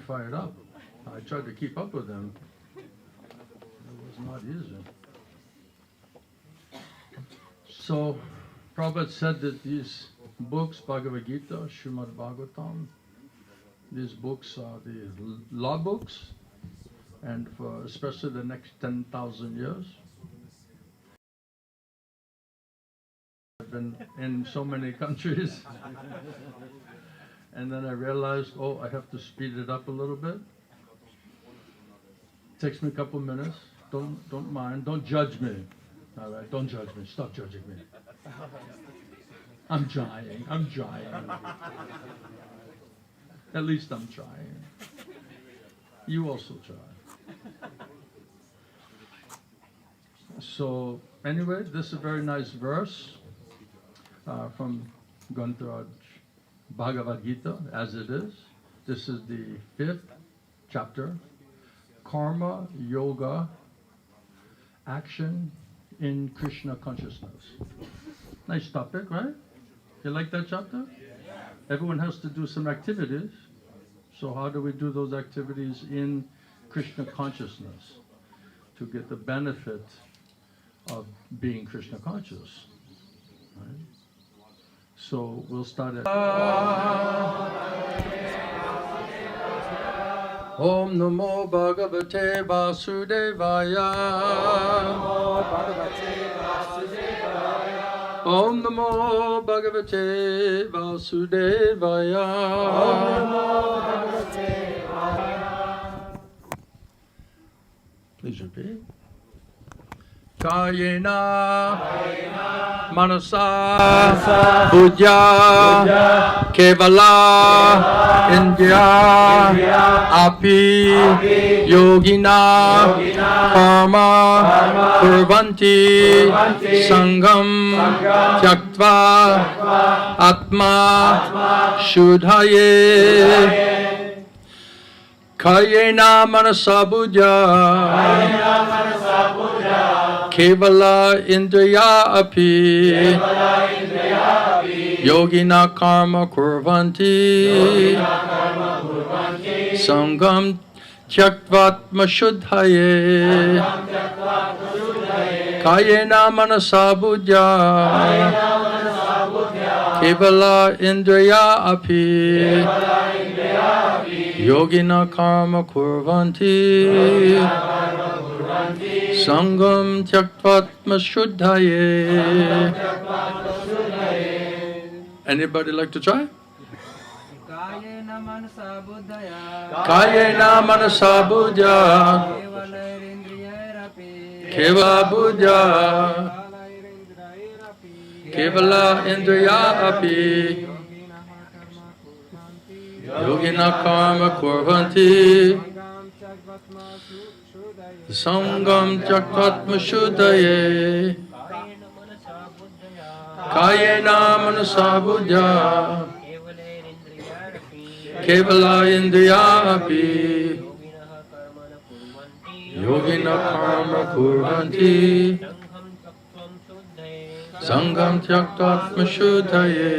fired up. I tried to keep up with them. It was not easy. So, Prabhupada said that these books, Bhagavad Gita, Śrīmad Bhagavatam, these books are the law books, and for especially the next 10,000 years. I've been in so many countries, and then I realized, oh, I have to speed it up a little bit. Takes me a couple minutes. Don't mind. Don't judge me. All right, don't judge me. Stop judging me. I'm trying. At least I'm trying. You also try. So anyway, this is a very nice verse from Granth Bhagavad Gita, as it is. This is the 5th chapter. Karma, Yoga, Action in Kṛṣṇa Consciousness. Nice topic, right? You like that chapter? Everyone has to do some activities. So how do we do those activities in Kṛṣṇa consciousness to get the benefit of being Kṛṣṇa conscious? Right? So we'll start at Om Namo Bhagavate Vasudevaya. Om Namo Bhagavate Vasudevaya. Please repeat. Kāyena, manasā, buddhyā, kevalair, indriyair, yoginaḥ, karma, kurvanti, saṅgam, tyaktvā, ātma, kāyena, manasā, buddhyā, kevalair, indriyair, yoginaḥ, karma, kurvanti, saṅgam, tyaktvātma-śuddhaye, kāyena, manasā, buddhyā, kevalair, indriyair, yoginaḥ, karma, kurvanti, saṅgam, tyaktvātma-śuddhaye. Anybody like to try? Kāyena manasā buddhyā, kevalair buddhyā, kevalair indriyair, yoginaḥ, karma, kurvanti, saṅgam, tyaktvātma-śuddhaye. Kāyena, manasā, buddhyā, kevalair indriyair, yoginaḥ, karma, kurvanti, saṅgam, tyaktvātma-śuddhaye.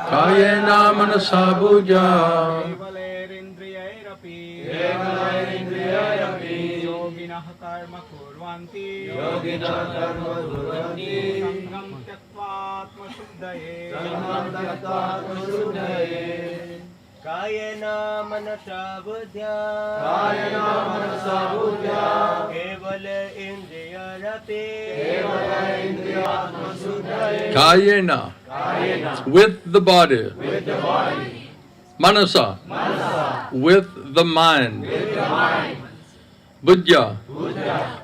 Kāyena, manasā, buddhyā, yoginaḥ, karma, kurvanti, saṅgam, tyaktvātma-śuddhaye. Kāyena manasā buddhyā, kevalair indriyair, kāyena, with the body, manasā, with the mind, buddhyā,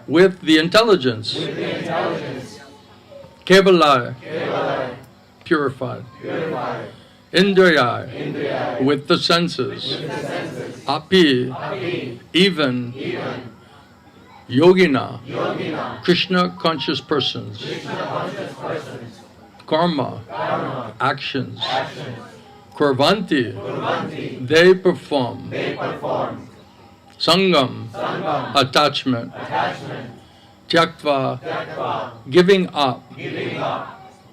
with the intelligence, kevalair, purified, indriyair, with the senses, api, even, yoginaḥ, Kṛṣṇa conscious persons, karma, actions, kurvanti, they perform, saṅgam, attachment, tyaktvā, giving up,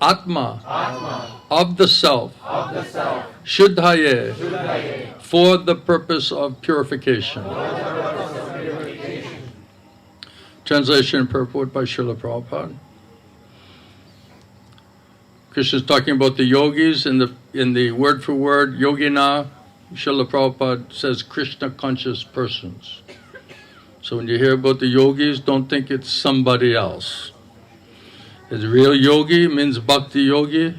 ātma, of the self, śuddhaye, for the purpose of purification. Translation and purport by Srila Prabhupada. Krishna is talking about the yogis in the word for word, yoginaḥ. Srila Prabhupada says Krishna conscious persons. So when you hear about the yogis, don't think it's somebody else. The real yogi means bhakti yogi.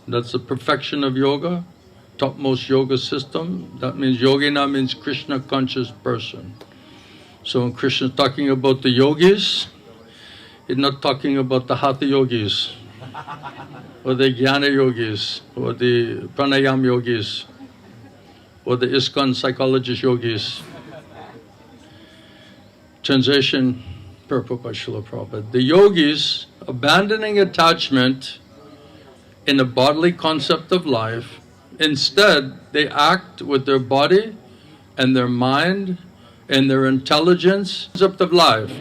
That's the perfection of yoga, topmost yoga system. That means yoginaḥ means Krishna conscious person. So when Krishna is talking about the yogis, he's not talking about the hatha yogis, or the jnana yogis, or the pranayam yogis, or the ISKCON psychologist yogis. Translation, purport by Srila Prabhupada. The yogis, abandoning attachment in a bodily concept of life, instead they act with their body and their mind and their intelligence, concept of life.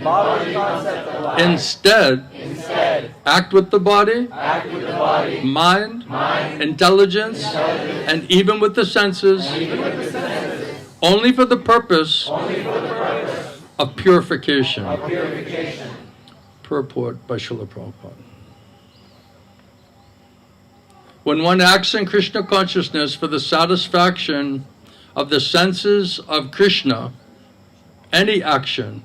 Instead, act with the body, mind, intelligence, and even with the senses, only for the purpose of purification. Purport by Srila Prabhupada. When one acts in Krishna consciousness for the satisfaction of the senses of Krishna, any action,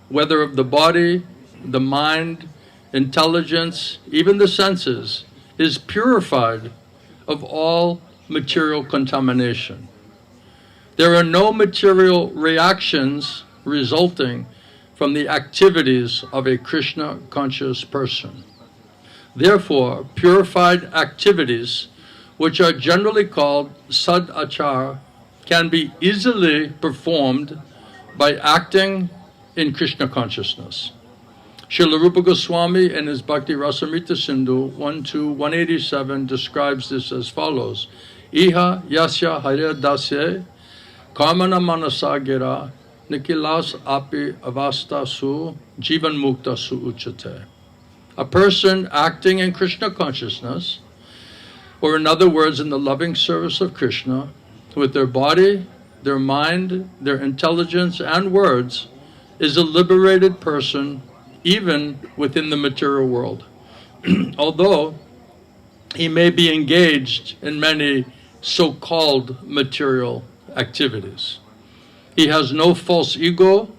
whether of the body, the mind, intelligence, even the senses, is purified of all material contamination. There are no material reactions resulting from the activities of a Krishna conscious person. Therefore, purified activities, which are generally called sad-ācāra, can be easily performed by acting in Krishna consciousness. Śrī Rūpa Gosvāmī in his Bhakti-rasāmṛta-sindhu 1.2.187 describes this as follows: Iha yasya hare dasye kāyena manasā gira nikilas api avasta su jivan mukta su uchate. A person acting in Krishna consciousness, or in other words, in the loving service of Krishna, with their body, their mind, their intelligence, and words, is a liberated person even within the material world. Although he may be engaged in many so-called material activities. He has no false ego,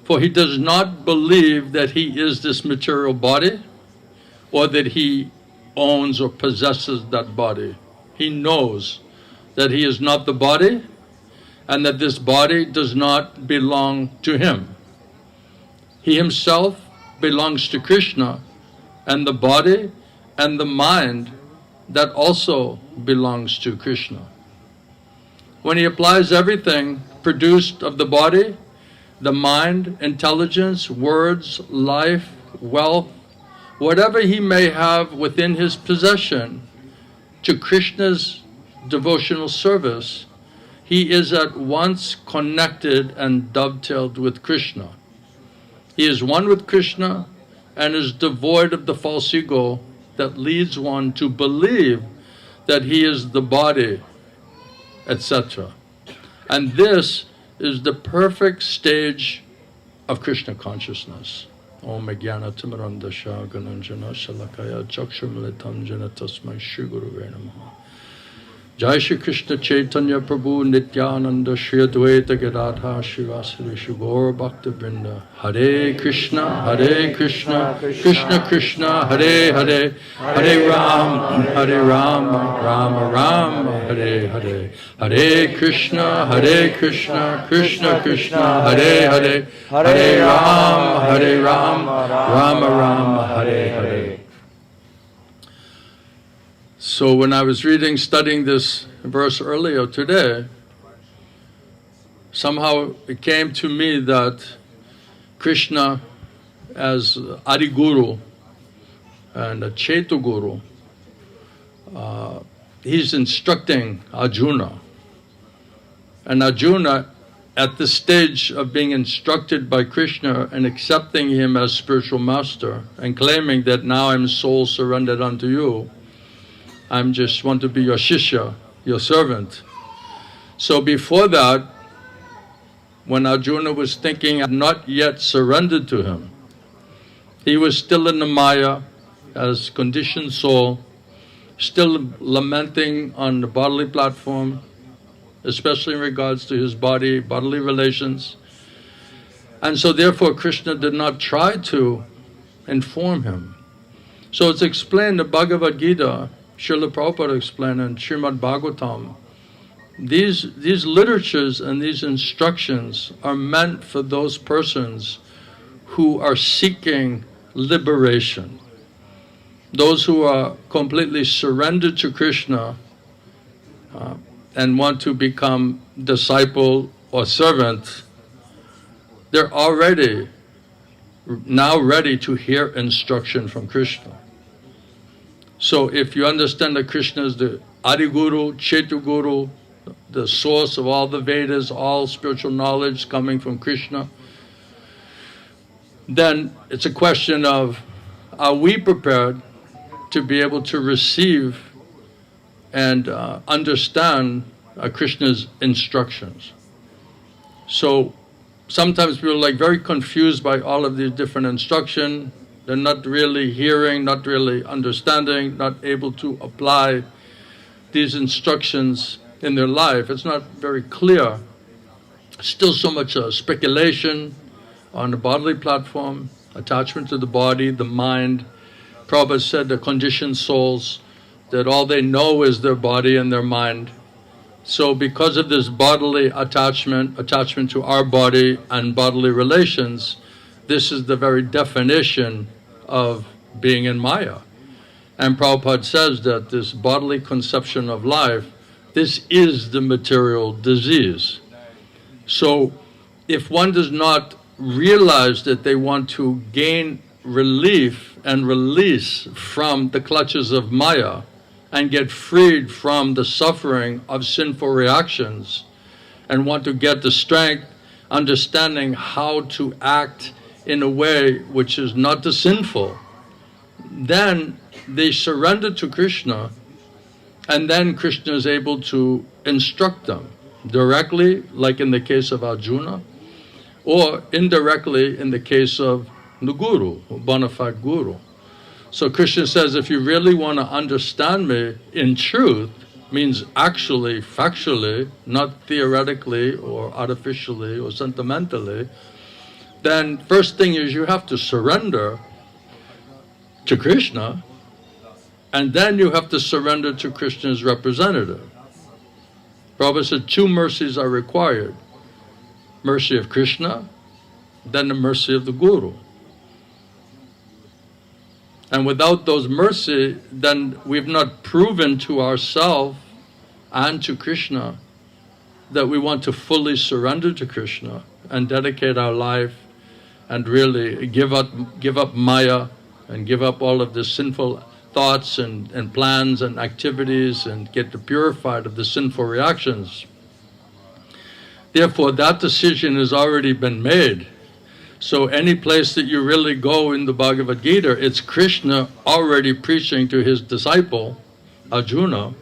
for he does not believe that he is this material body or that he owns or possesses that body. He knows that he is not the body and that this body does not belong to him. He himself belongs to Krishna, and the body and the mind that also belongs to Krishna. When he applies everything produced of the body, the mind, intelligence, words, life, wealth, whatever he may have within his possession, to Krishna's devotional service, he is at once connected and dovetailed with Krishna. He is one with Krishna and is devoid of the false ego that leads one to believe that he is the body, etc. And this is the perfect stage of Krishna consciousness. Om Jnana Timirandasya Gananjana Shalakaya Chakshurmilitam Jana Tasmai Śrī Gurave Namaha. Jai Shri Krishna Chaitanya Prabhu Nityananda Shri Advaita Gadadha Shri Vasudeva Shri Gaura Bhakta Vrinda. Hare Krishna, Krishna Krishna, Hare Hare, Hare Ram, Rama Rama, Hare Hare. Hare Krishna, Krishna Krishna, Hare Hare, Hare Ram, Rama Hare Hare. So when I was studying this verse earlier today, somehow it came to me that Krishna as Adi Guru and a Chetu Guru, he's instructing Arjuna. And Arjuna at the stage of being instructed by Kṛṣṇa and accepting him as spiritual master and claiming that now I'm soul surrendered unto you, I'm just want to be your shishya, your servant. So before that, when Arjuna was thinking, I've not yet surrendered to him, he was still in the Maya as conditioned soul, still lamenting on the bodily platform, especially in regards to his bodily relations. And so therefore Kṛṣṇa did not try to inform him. So it's explained in Bhagavad Gita, Srila Prabhupada explained in Śrīmad Bhagavatam, these literatures and these instructions are meant for those persons who are seeking liberation. Those who are completely surrendered to Kṛṣṇa and want to become disciple or servant, they're already now ready to hear instruction from Kṛṣṇa. So if you understand that Kṛṣṇa is the Adiguru, Chetuguru, the source of all the Vedas, all spiritual knowledge coming from Kṛṣṇa, then it's a question of, are we prepared to be able to receive and understand Kṛṣṇa's instructions? So sometimes people are like very confused by all of these different instructions. They're not really hearing, not really understanding, not able to apply these instructions in their life. It's not very clear. Still so much speculation on the bodily platform, attachment to the body, the mind. Prabhupada said the conditioned souls, that all they know is their body and their mind. So because of this bodily attachment to our body and bodily relations, this is the very definition of being in Maya. And Prabhupada says that this bodily conception of life, this is the material disease. So if one does not realize that they want to gain relief and release from the clutches of Maya and get freed from the suffering of sinful reactions and want to get the strength, understanding how to act in a way which is not the sinful, then they surrender to Kṛṣṇa, and then Kṛṣṇa is able to instruct them directly, like in the case of Arjuna, or indirectly in the case of the Guru, bona fide Guru. So Kṛṣṇa says, if you really want to understand me in truth, means actually, factually, not theoretically or artificially or sentimentally, then first thing is you have to surrender to Kṛṣṇa, and then you have to surrender to Kṛṣṇa's representative. Prabhupada said 2 mercies are required. Mercy of Kṛṣṇa, then the mercy of the Guru. And without those mercy, then we've not proven to ourselves and to Kṛṣṇa that we want to fully surrender to Kṛṣṇa and dedicate our life and really give up Maya and give up all of the sinful thoughts and plans and activities and get purified of the sinful reactions. Therefore, that decision has already been made. So any place that you really go in the Bhagavad Gita, it's Kṛṣṇa already preaching to his disciple, Arjuna,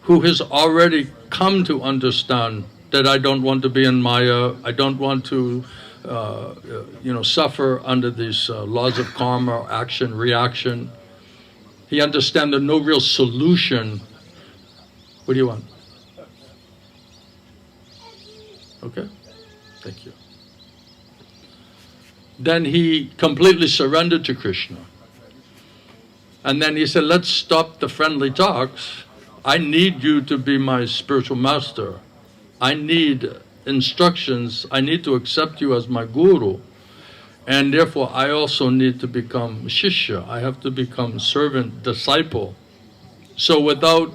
who has already come to understand that I don't want to be in Maya, I don't want to suffer under these laws of karma, action, reaction. He understands there's no real solution. What do you want? Okay, thank you. Then he completely surrendered to Kṛṣṇa. And then he said, let's stop the friendly talks. I need you to be my spiritual master. I need instructions. I need to accept you as my guru. And therefore, I also need to become shishya. I have to become servant, disciple. So without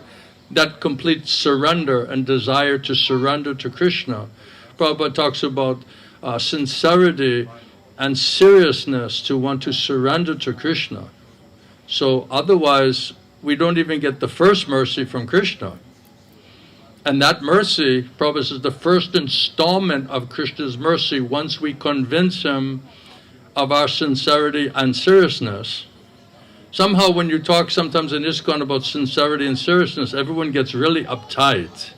that complete surrender and desire to surrender to Kṛṣṇa, Prabhupada talks about sincerity and seriousness to want to surrender to Kṛṣṇa. So otherwise, we don't even get the first mercy from Kṛṣṇa. And that mercy, Prabhupada says, the first installment of Krishna's mercy, once we convince him of our sincerity and seriousness. Somehow when you talk sometimes in ISKCON about sincerity and seriousness, everyone gets really uptight,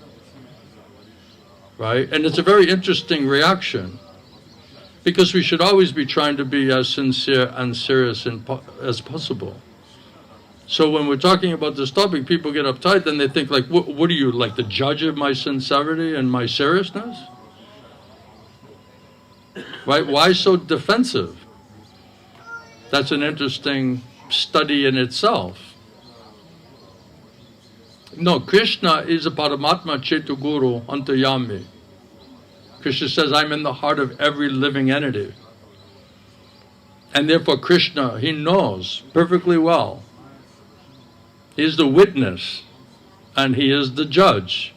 right? And it's a very interesting reaction, because we should always be trying to be as sincere and serious as possible. So when we're talking about this topic, people get uptight and they think like, what are you, like the judge of my sincerity and my seriousness? Right? Why so defensive? That's an interesting study in itself. No, Krishna is a Paramatma Chetu Guru Antayami. Krishna says, I'm in the heart of every living entity. And therefore Krishna, he knows perfectly well. He is the witness and he is the judge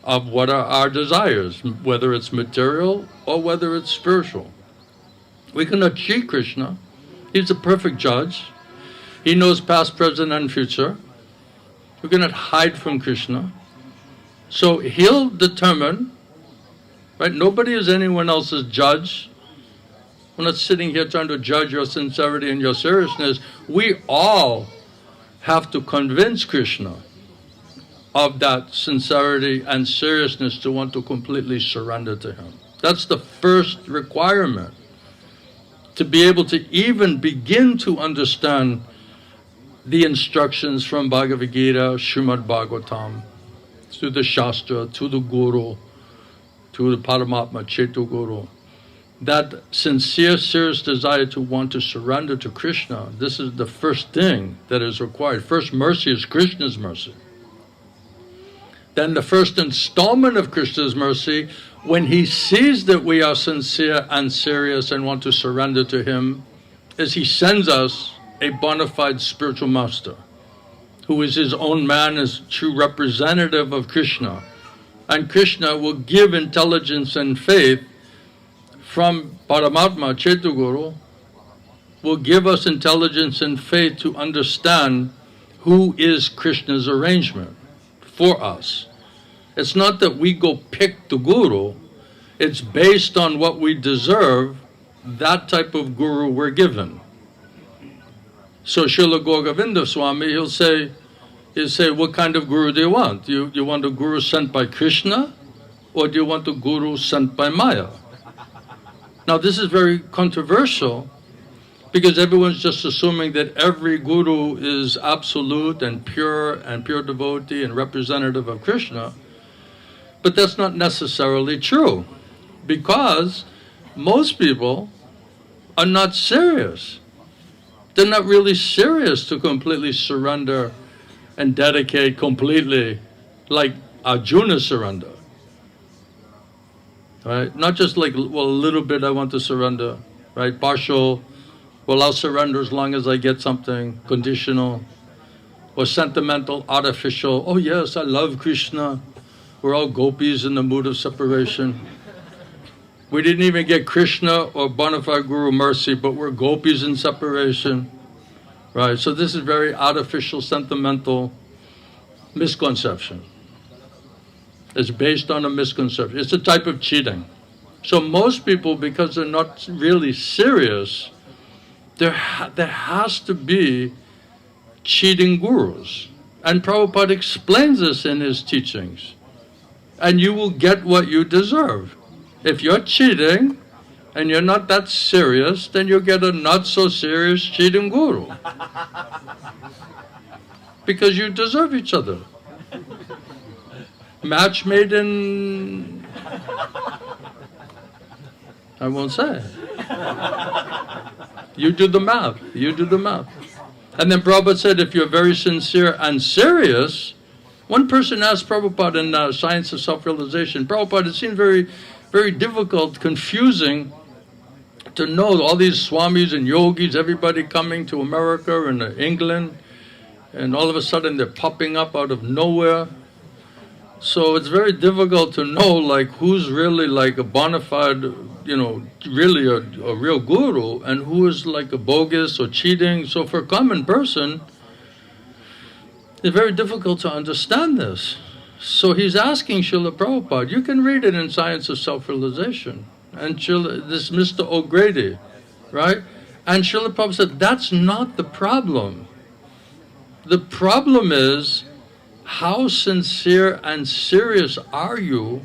of what are our desires, whether it's material or whether it's spiritual. We cannot cheat Krishna. He's a perfect judge. He knows past, present, and future. We cannot hide from Krishna. So he'll determine, right? Nobody is anyone else's judge. We're not sitting here trying to judge your sincerity and your seriousness. We all have to convince Krishna of that sincerity and seriousness to want to completely surrender to him. That's the first requirement. To be able to even begin to understand the instructions from Bhagavad Gita, Srimad Bhagavatam, to the Shastra, to the Guru, to the Paramatma Chetu Guru. That sincere, serious desire to want to surrender to Krishna, this is the first thing that is required. First mercy is Krishna's mercy. Then the first installment of Krishna's mercy, when he sees that we are sincere and serious and want to surrender to him, is he sends us a bona fide spiritual master, who is his own man, is true representative of Krishna. And Krishna will give intelligence and faith from Paramatma Chetu Guru, will give us intelligence and faith to understand who is Krishna's arrangement for us. It's not that we go pick the Guru, it's based on what we deserve, that type of Guru we're given. So Srila Govinda Swami, he'll say, what kind of Guru do you want? You want a Guru sent by Krishna, or do you want a Guru sent by Maya? Now this is very controversial, because everyone's just assuming that every Guru is absolute and pure devotee and representative of Krishna. But that's not necessarily true, because most people are not serious. They're not really serious to completely surrender and dedicate completely, like Arjuna surrender. Right? Not just like, well, a little bit I want to surrender, right? Partial, well, I'll surrender as long as I get something, conditional, or sentimental, artificial. Oh yes, I love Krishna. We're all gopis in the mood of separation. We didn't even get Krishna or bona fide Guru mercy, but we're gopis in separation. Right? So this is very artificial, sentimental misconception. It's based on a misconception. It's a type of cheating. So most people, because they're not really serious, there has to be cheating gurus. And Prabhupada explains this in his teachings. And you will get what you deserve. If you're cheating and you're not that serious, then you'll get a not so serious cheating guru. Because you deserve each other. Match made in... I won't say. You do the math. You do the math. And then Prabhupada said, if you're very sincere and serious, one person asked Prabhupada in Science of Self-Realization, Prabhupada, it seems very, very difficult, confusing to know all these swamis and yogis, everybody coming to America and England, and all of a sudden they're popping up out of nowhere. So it's very difficult to know like who's really like a bona fide, really a real guru, and who is like a bogus or cheating. So for a common person, it's very difficult to understand this. So he's asking Srila Prabhupada, you can read it in Science of Self-Realization, and this Mr. O'Grady, right? And Srila Prabhupada said, that's not the problem. The problem is, how sincere and serious are you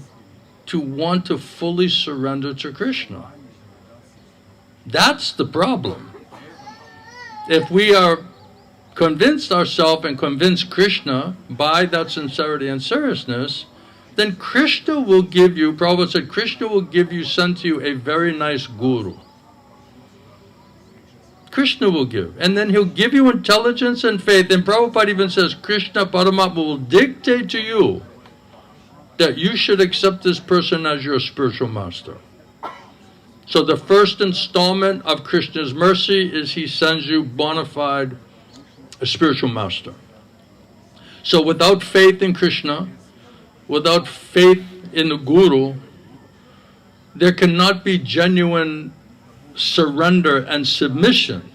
to want to fully surrender to Kṛṣṇa? That's the problem. If we are convinced ourselves and convince Kṛṣṇa by that sincerity and seriousness, then Kṛṣṇa will give you, Prabhupada said, Kṛṣṇa will send to you a very nice guru. Kṛṣṇa will give. And then he'll give you intelligence and faith. And Prabhupada even says, Kṛṣṇa Paramatma will dictate to you that you should accept this person as your spiritual master. So the first installment of Kṛṣṇa's mercy is he sends you bona fide a spiritual master. So without faith in Kṛṣṇa, without faith in the guru, there cannot be genuine surrender and submission.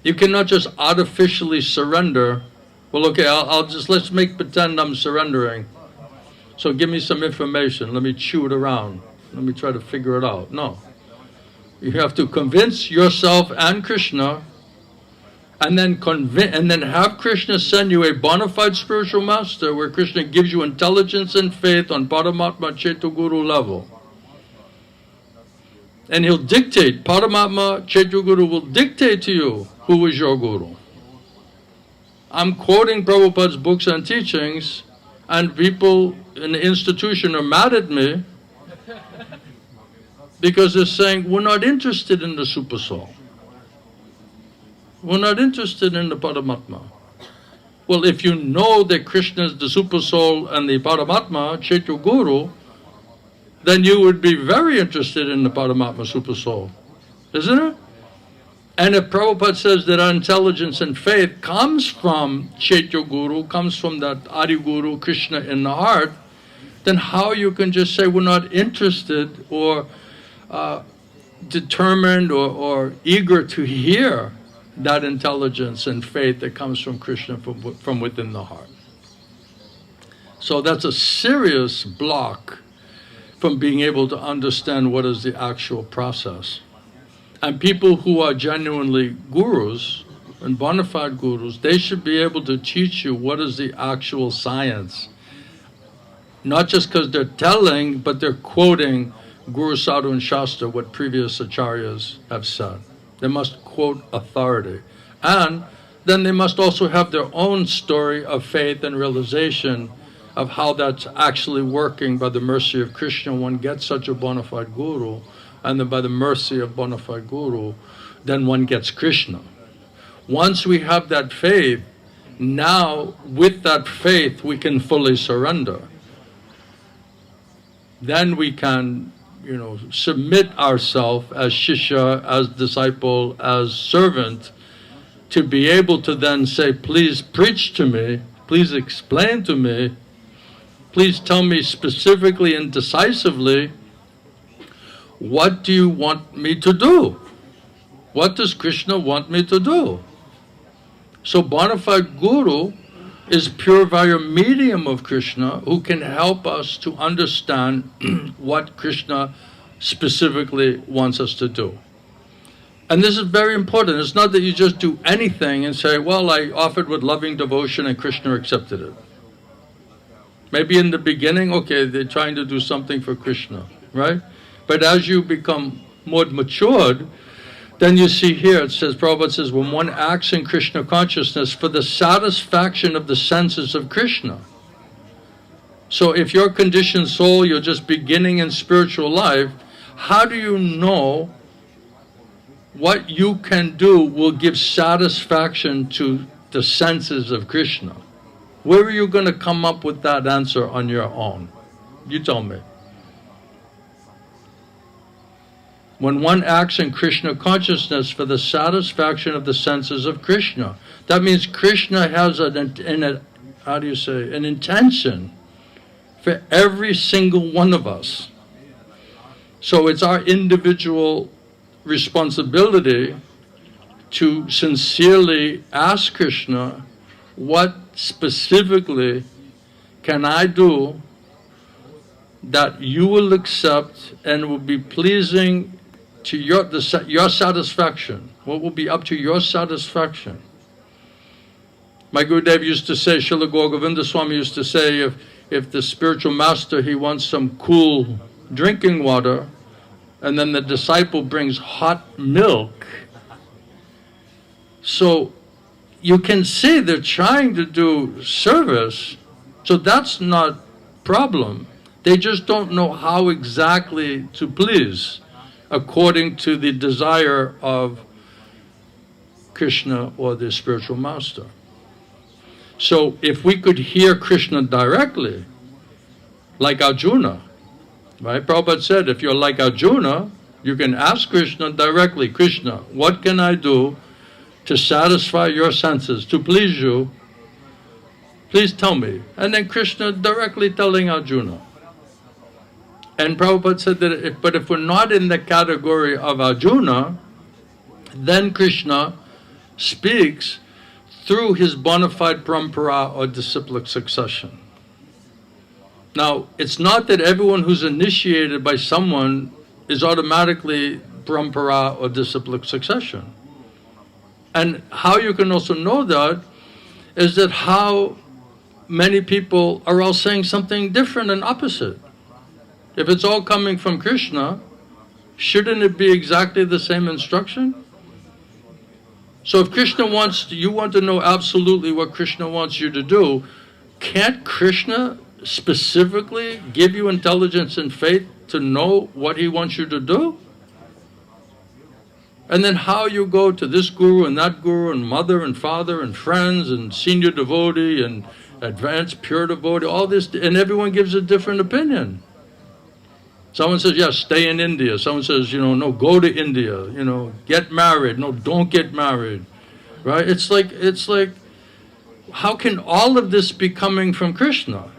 You cannot just artificially surrender. Well, okay, let's make pretend I'm surrendering. So give me some information, let me chew it around, let me try to figure it out. No. You have to convince yourself and Kṛṣṇa, and then have Kṛṣṇa send you a bona fide spiritual master where Kṛṣṇa gives you intelligence and faith on Paramatma Chetaguru level. And he'll dictate, Paramatma Chetaguru will dictate to you who is your guru. I'm quoting Prabhupada's books and teachings, and people in the institution are mad at me because they're saying, we're not interested in the super soul. We're not interested in the Paramatma. Well, if you know that Krishna is the super soul and the Paramatma, Chetaguru, then you would be very interested in the Paramatma super soul, isn't it? And if Prabhupada says that our intelligence and faith comes from Chetaguru, comes from that Adi Guru, Kṛṣṇa in the heart, then how you can just say we're not interested or determined or eager to hear that intelligence and faith that comes from Kṛṣṇa from within the heart. So that's a serious block from being able to understand what is the actual process. And people who are genuinely gurus and bona fide gurus, they should be able to teach you what is the actual science. Not just because they're telling, but they're quoting Guru, Sadhu and Shastra, what previous acharyas have said. They must quote authority. And then they must also have their own story of faith and realization of how that's actually working by the mercy of Kṛṣṇa. One gets such a bona fide guru, and then by the mercy of bona fide guru, then one gets Kṛṣṇa. Once we have that faith, now with that faith we can fully surrender. Then we can, submit ourselves as shishya, as disciple, as servant, to be able to then say, please preach to me, please explain to me, please tell me specifically and decisively, what do you want me to do? What does Kṛṣṇa want me to do? So bona fide guru is pure via medium of Kṛṣṇa who can help us to understand what Kṛṣṇa specifically wants us to do. And this is very important. It's not that you just do anything and say, well, I offered with loving devotion and Kṛṣṇa accepted it. Maybe in the beginning, okay, they're trying to do something for Kṛṣṇa, right? But as you become more matured, then you see here, it says, Prabhupada says, when one acts in Kṛṣṇa consciousness for the satisfaction of the senses of Kṛṣṇa. So if you're a conditioned soul, you're just beginning in spiritual life, how do you know what you can do will give satisfaction to the senses of Kṛṣṇa? Where are you going to come up with that answer on your own? You tell me. When one acts in Kṛṣṇa consciousness for the satisfaction of the senses of Kṛṣṇa, that means Kṛṣṇa has an intention for every single one of us. So it's our individual responsibility to sincerely ask Kṛṣṇa what specifically can I do that you will accept and will be pleasing to your satisfaction? What will be up to your satisfaction? My Gurudev used to say, Srila Govinda Swami used to say, if the spiritual master, he wants some cool drinking water, and then the disciple brings hot milk. So you can see they're trying to do service, so that's not problem. They just don't know how exactly to please according to the desire of Kṛṣṇa or the spiritual master. So if we could hear Kṛṣṇa directly, like Arjuna, right? Prabhupada said, if you're like Arjuna, you can ask Kṛṣṇa directly, Kṛṣṇa, what can I do to satisfy your senses, to please you? Please tell me. And then Kṛṣṇa directly telling Arjuna. And Prabhupada said that if we're not in the category of Arjuna, then Kṛṣṇa speaks through his bona fide parampara or disciplic succession. Now, it's not that everyone who's initiated by someone is automatically parampara or disciplic succession. And how you can also know that is that how many people are all saying something different and opposite. If it's all coming from Kṛṣṇa, shouldn't it be exactly the same instruction? So if Kṛṣṇa you want to know absolutely what Kṛṣṇa wants you to do, can't Kṛṣṇa specifically give you intelligence and faith to know what he wants you to do? And then how you go to this guru and that guru and mother and father and friends and senior devotee and advanced pure devotee, all this, and everyone gives a different opinion. Someone says, yes, stay in India. Someone says, no, go to India. Get married. No, don't get married. Right? It's like, how can all of this be coming from Kṛṣṇa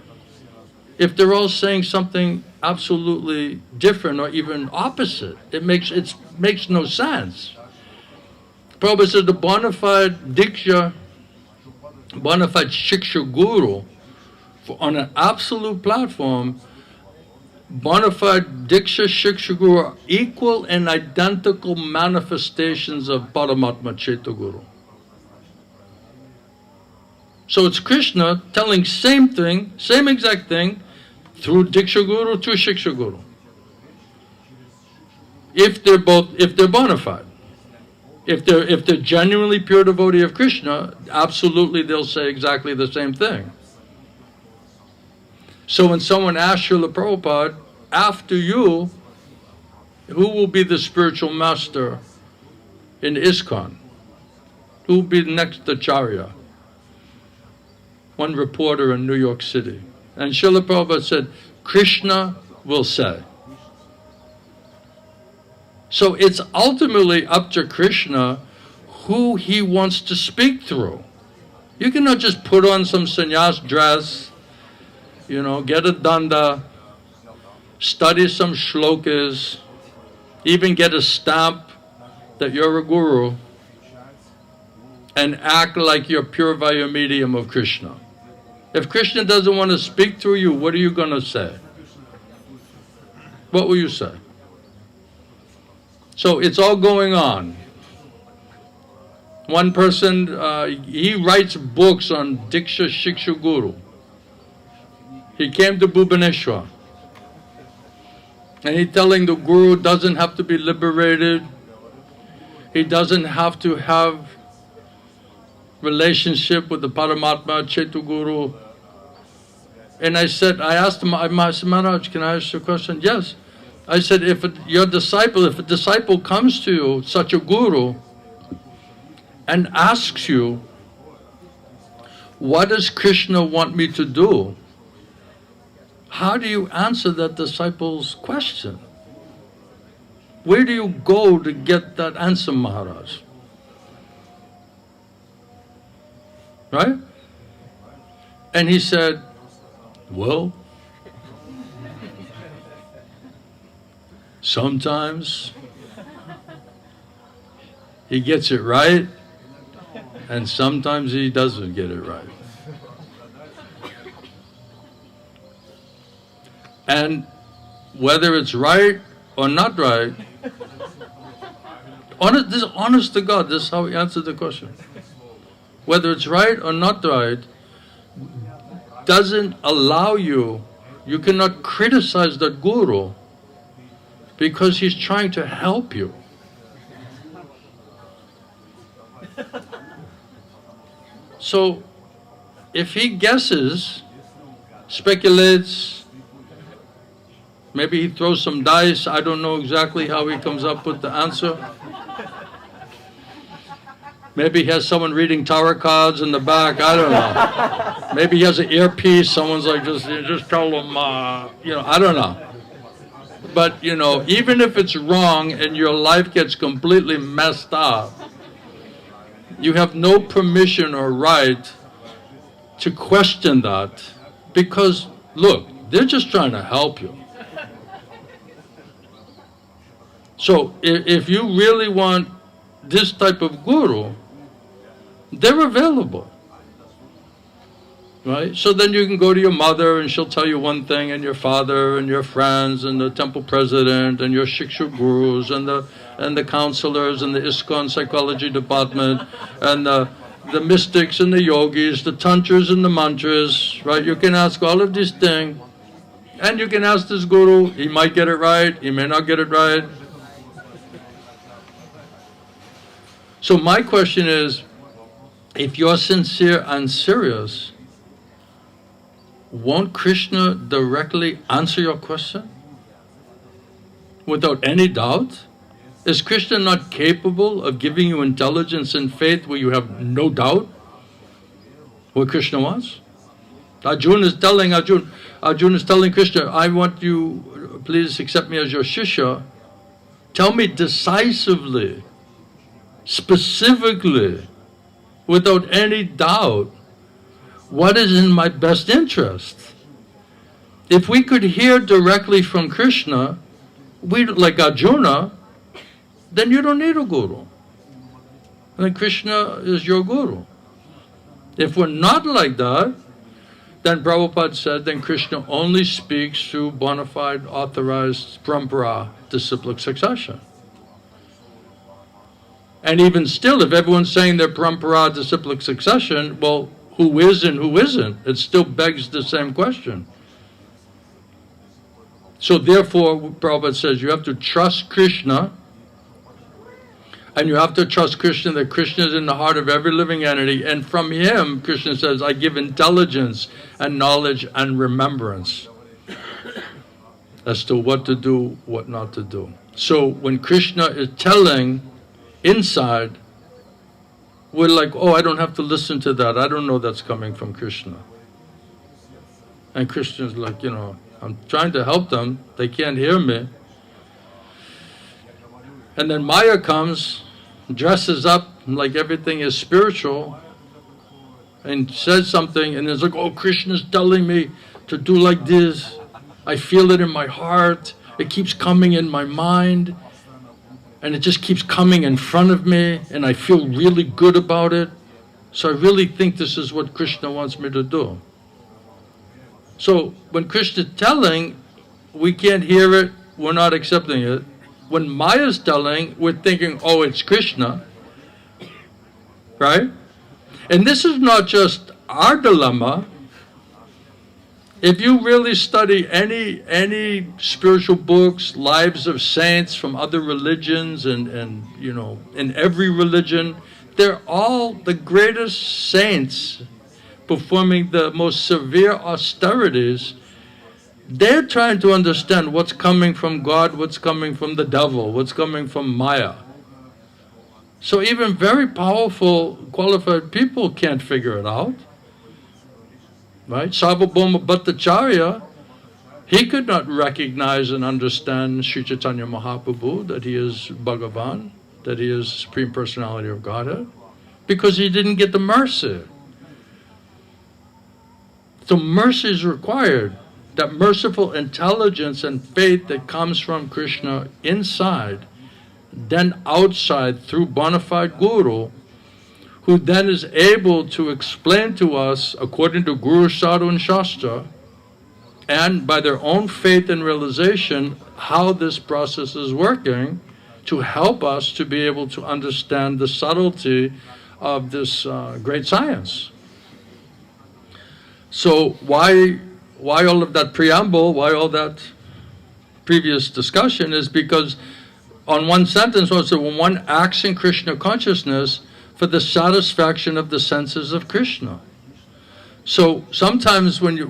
if they're all saying something absolutely different or even opposite? It makes no sense. Prabhupada said the bona fide diksha, bona fide shiksha guru, on an absolute platform, bona fide diksha, shiksha guru are equal and identical manifestations of Paramatma Chaitya Guru. So it's Kṛṣṇa telling same thing, same exact thing, through diksha guru, through shiksha guru. If they're bona fide. If they're genuinely pure devotee of Kṛṣṇa, absolutely they'll say exactly the same thing. So when someone asks Srila Prabhupada, after you, who will be the spiritual master in ISKCON? Who will be the next Acharya? One reporter in New York City. And Srila Prabhupada said, Kṛṣṇa will say. So it's ultimately up to Kṛṣṇa who he wants to speak through. You cannot just put on some sannyas dress, get a danda, study some shlokas, even get a stamp that you're a guru, and act like you're pure via medium of Kṛṣṇa. If Kṛṣṇa doesn't want to speak through you, what are you going to say? What will you say? So it's all going on. One person, he writes books on Diksha Shiksha Guru. He came to Bhubaneswar. And he's telling the Guru doesn't have to be liberated. He doesn't have to have relationship with the Paramatma Chaitya Guru. And I asked him, I said, Maharaj, can I ask you a question? Yes. I said, if a disciple comes to you, such a guru, and asks you, what does Kṛṣṇa want me to do? How do you answer that disciple's question? Where do you go to get that answer, Maharaj? Right? And he said, well, sometimes he gets it right, and sometimes he doesn't get it right. And whether it's right or not right, honest to God, this is how he answered the question. Whether it's right or not right doesn't allow you cannot criticize that guru because he's trying to help you. So, if he guesses, speculates, maybe he throws some dice, I don't know exactly how he comes up with the answer. Maybe he has someone reading tarot cards in the back, I don't know. Maybe he has an earpiece, someone's like, just tell him, I don't know. But, even if it's wrong and your life gets completely messed up, you have no permission or right to question that because, look, they're just trying to help you. So if you really want this type of guru, they're available. Right? So then you can go to your mother and she'll tell you one thing, and your father and your friends and the temple president and your Shiksha gurus and the counselors and the ISKCON psychology department and the mystics and the yogis, the tantras and the mantras, right? You can ask all of these things, and you can ask this guru, he might get it right, he may not get it right. So my question is, if you're sincere and serious, won't Kṛṣṇa directly answer your question? Without any doubt? Is Kṛṣṇa not capable of giving you intelligence and faith where you have no doubt what Kṛṣṇa wants? Arjuna is telling Kṛṣṇa, I want you, please accept me as your Shishya. Tell me decisively, specifically, without any doubt, what is in my best interest? If we could hear directly from Kṛṣṇa, like Arjuna, then you don't need a guru. And Kṛṣṇa is your guru. If we're not like that, then Prabhupada said, then Kṛṣṇa only speaks through bona fide, authorized parampara, disciplic succession. And even still, if everyone's saying they're parampara, disciplic succession, well, who is and who isn't? It still begs the same question. So therefore, Prabhupada says you have to trust Kṛṣṇa, and you have to trust Kṛṣṇa, that Kṛṣṇa is in the heart of every living entity, and from him, Kṛṣṇa says, I give intelligence and knowledge and remembrance as to what to do, what not to do. So when Kṛṣṇa is telling inside, we're like, oh, I don't have to listen to that. I don't know that's coming from Kṛṣṇa. And Kṛṣṇa's like, I'm trying to help them. They can't hear me. And then Maya comes, dresses up like everything is spiritual, and says something, and it's like, oh, Kṛṣṇa's telling me to do like this. I feel it in my heart. It keeps coming in my mind. And it just keeps coming in front of me, and I feel really good about it. So I really think this is what Kṛṣṇa wants me to do. So when Kṛṣṇa is telling, we can't hear it, we're not accepting it. When Maya's telling, we're thinking, oh, it's Kṛṣṇa. Right? And this is not just our dilemma. If you really study any spiritual books, lives of saints from other religions and in every religion, they're all the greatest saints performing the most severe austerities. They're trying to understand what's coming from God, what's coming from the devil, what's coming from Maya. So even very powerful, qualified people can't figure it out. Right? Sarvabhauma Bhattacharya, he could not recognize and understand Sri Chaitanya Mahaprabhu, that he is Bhagavan, that he is Supreme Personality of Godhead, because he didn't get the mercy. So mercy is required, that merciful intelligence and faith that comes from Kṛṣṇa inside, then outside through bona fide guru, who then is able to explain to us, according to Guru, Sadhu and Shastra, and by their own faith and realization how this process is working to help us to be able to understand the subtlety of this great science. So why all of that preamble, why all that previous discussion is because on one sentence also, when one acts in Krishna consciousness for the satisfaction of the senses of Krishna. So sometimes when you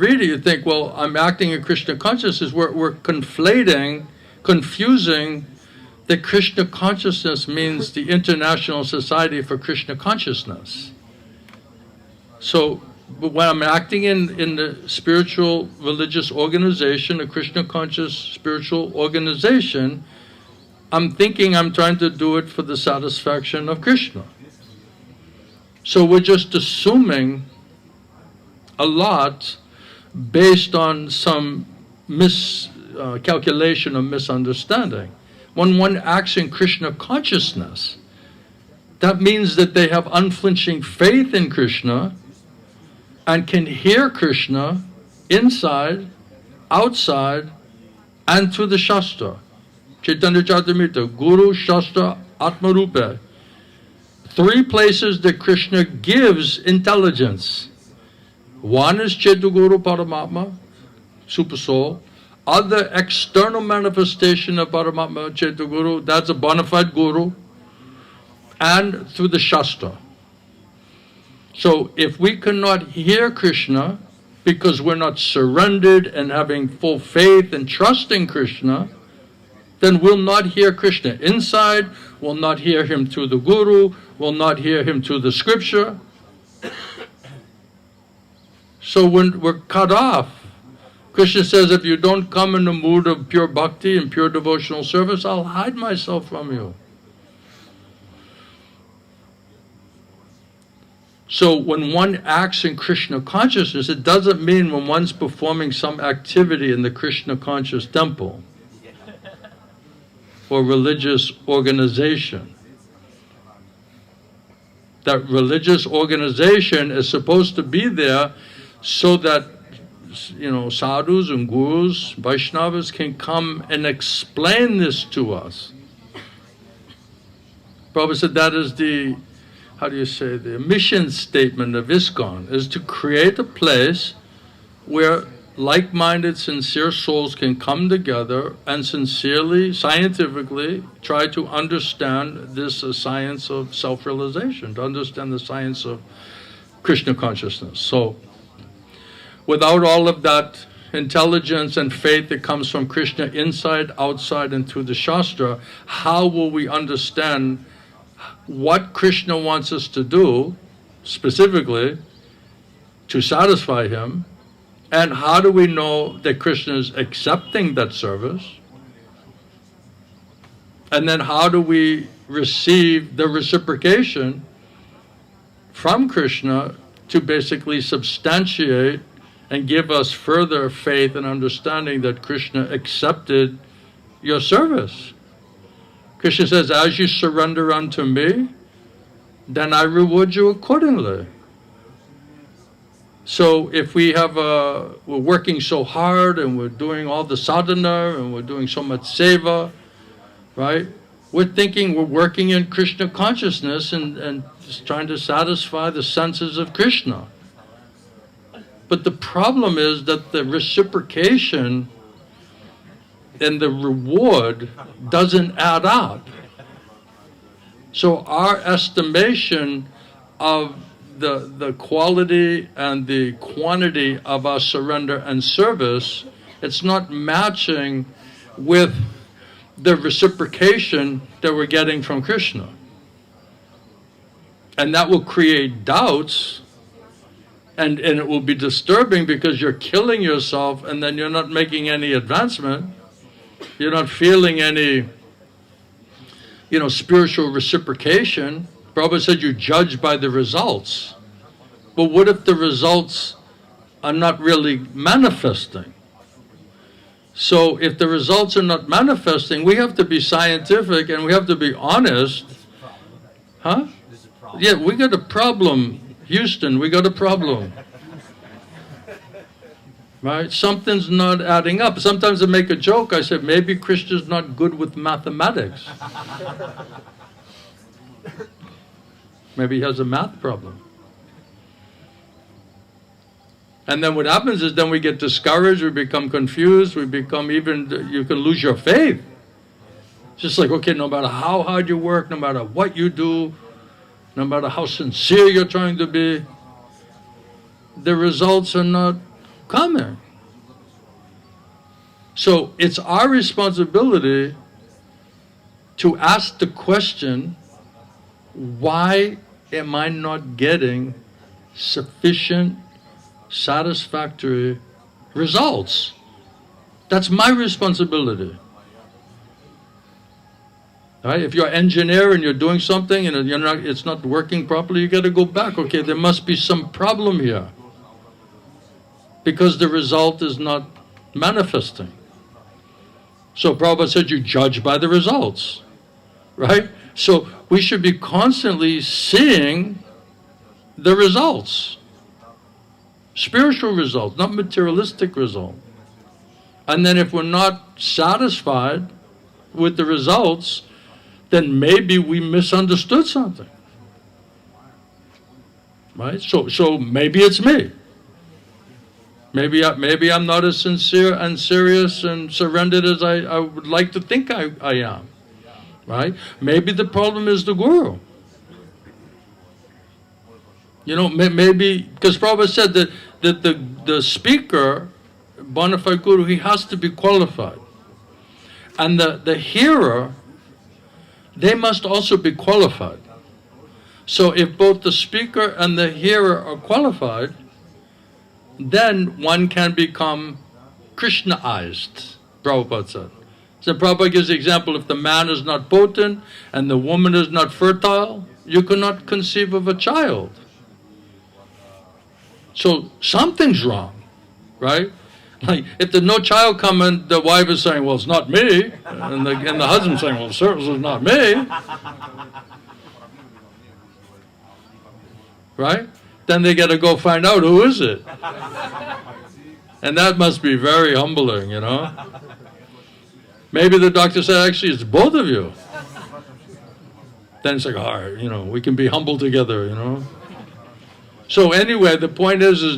read it, you think, well, I'm acting in Krishna consciousness. We're confusing that Krishna consciousness means the International Society for Krishna Consciousness. So but when I'm acting in the spiritual religious organization, a Krishna conscious spiritual organization, I'm thinking I'm trying to do it for the satisfaction of Krishna. So we're just assuming a lot based on some miscalculation or misunderstanding. When one acts in Krishna consciousness, that means that they have unflinching faith in Krishna and can hear Krishna inside, outside, and through the Shastra. Chaitanya Charitamrita, Guru, Shastra, Atma Rupa. Three places that Krishna gives intelligence. One is Guru Paramatma, Super Soul. Other external manifestation of Paramatma, Guru, that's a bona fide Guru. And through the Shastra. So if we cannot hear Krishna because we're not surrendered and having full faith and trust in Krishna, then we'll not hear Krishna inside, we'll not hear him through the Guru, we'll not hear him through the scripture. So when we're cut off, Krishna says, if you don't come in the mood of pure bhakti and pure devotional service, I'll hide myself from you. So when one acts in Krishna consciousness, it doesn't mean when one's performing some activity in the Krishna conscious temple or religious organization. That religious organization is supposed to be there so that, sadhus and gurus, Vaishnavas can come and explain this to us. Prabhupada said that is the mission statement of ISKCON, is to create a place where like-minded, sincere souls can come together and sincerely, scientifically, try to understand this science of self-realization, to understand the science of Krishna consciousness. So, without all of that intelligence and faith that comes from Krishna inside, outside, and through the Shastra, how will we understand what Krishna wants us to do, specifically, to satisfy him, and how do we know that Krishna is accepting that service? And then how do we receive the reciprocation from Krishna to basically substantiate and give us further faith and understanding that Krishna accepted your service? Krishna says, as you surrender unto me, then I reward you accordingly. So if we're working so hard and we're doing all the sadhana and we're doing so much seva, right? We're thinking we're working in Krishna consciousness and just trying to satisfy the senses of Krishna. But the problem is that the reciprocation and the reward doesn't add up. So our estimation of the quality and the quantity of our surrender and service, it's not matching with the reciprocation that we're getting from Krishna. And that will create doubts, and it will be disturbing because you're killing yourself and then you're not making any advancement. You're not feeling any, spiritual reciprocation. Prabhupada said you judge by the results. But what if the results are not really manifesting? So if the results are not manifesting, we have to be scientific and we have to be honest. Huh? Yeah, we got a problem. Houston, we got a problem. Right? Something's not adding up. Sometimes I make a joke. I say, maybe Krishna's not good with mathematics. Maybe he has a math problem. And then what happens is then we get discouraged, we become confused, we become even, you can lose your faith. Just like, okay, no matter how hard you work, no matter what you do, no matter how sincere you're trying to be, the results are not coming. So it's our responsibility to ask the question, why am I not getting sufficient, satisfactory results? That's my responsibility. Right? If you're an engineer and you're doing something and it's not working properly, you got to go back. Okay, there must be some problem here, because the result is not manifesting. So Prabhupada said you judge by the results, right? So we should be constantly seeing the results, spiritual results, not materialistic results. And then if we're not satisfied with the results, then maybe we misunderstood something, right? So maybe it's me. Maybe I'm not as sincere and serious and surrendered as I would like to think I am, right? Maybe the problem is the guru. You know, maybe, because Prabhupada said that the speaker, bona fide guru, he has to be qualified. And the hearer, they must also be qualified. So if both the speaker and the hearer are qualified, then one can become Kṛṣṇaized, Prabhupada said. So Prabhupada gives the example, if the man is not potent and the woman is not fertile, you cannot conceive of a child. So something's wrong, right? Like if there's no child coming, the wife is saying, well, it's not me. And the husband's saying, well, certainly it's not me. Right? Then they got to go find out who is it. And that must be very humbling, you know. Maybe the doctor said, actually, it's both of you. Then it's like, all right, you know, we can be humble together, you know. So anyway, the point is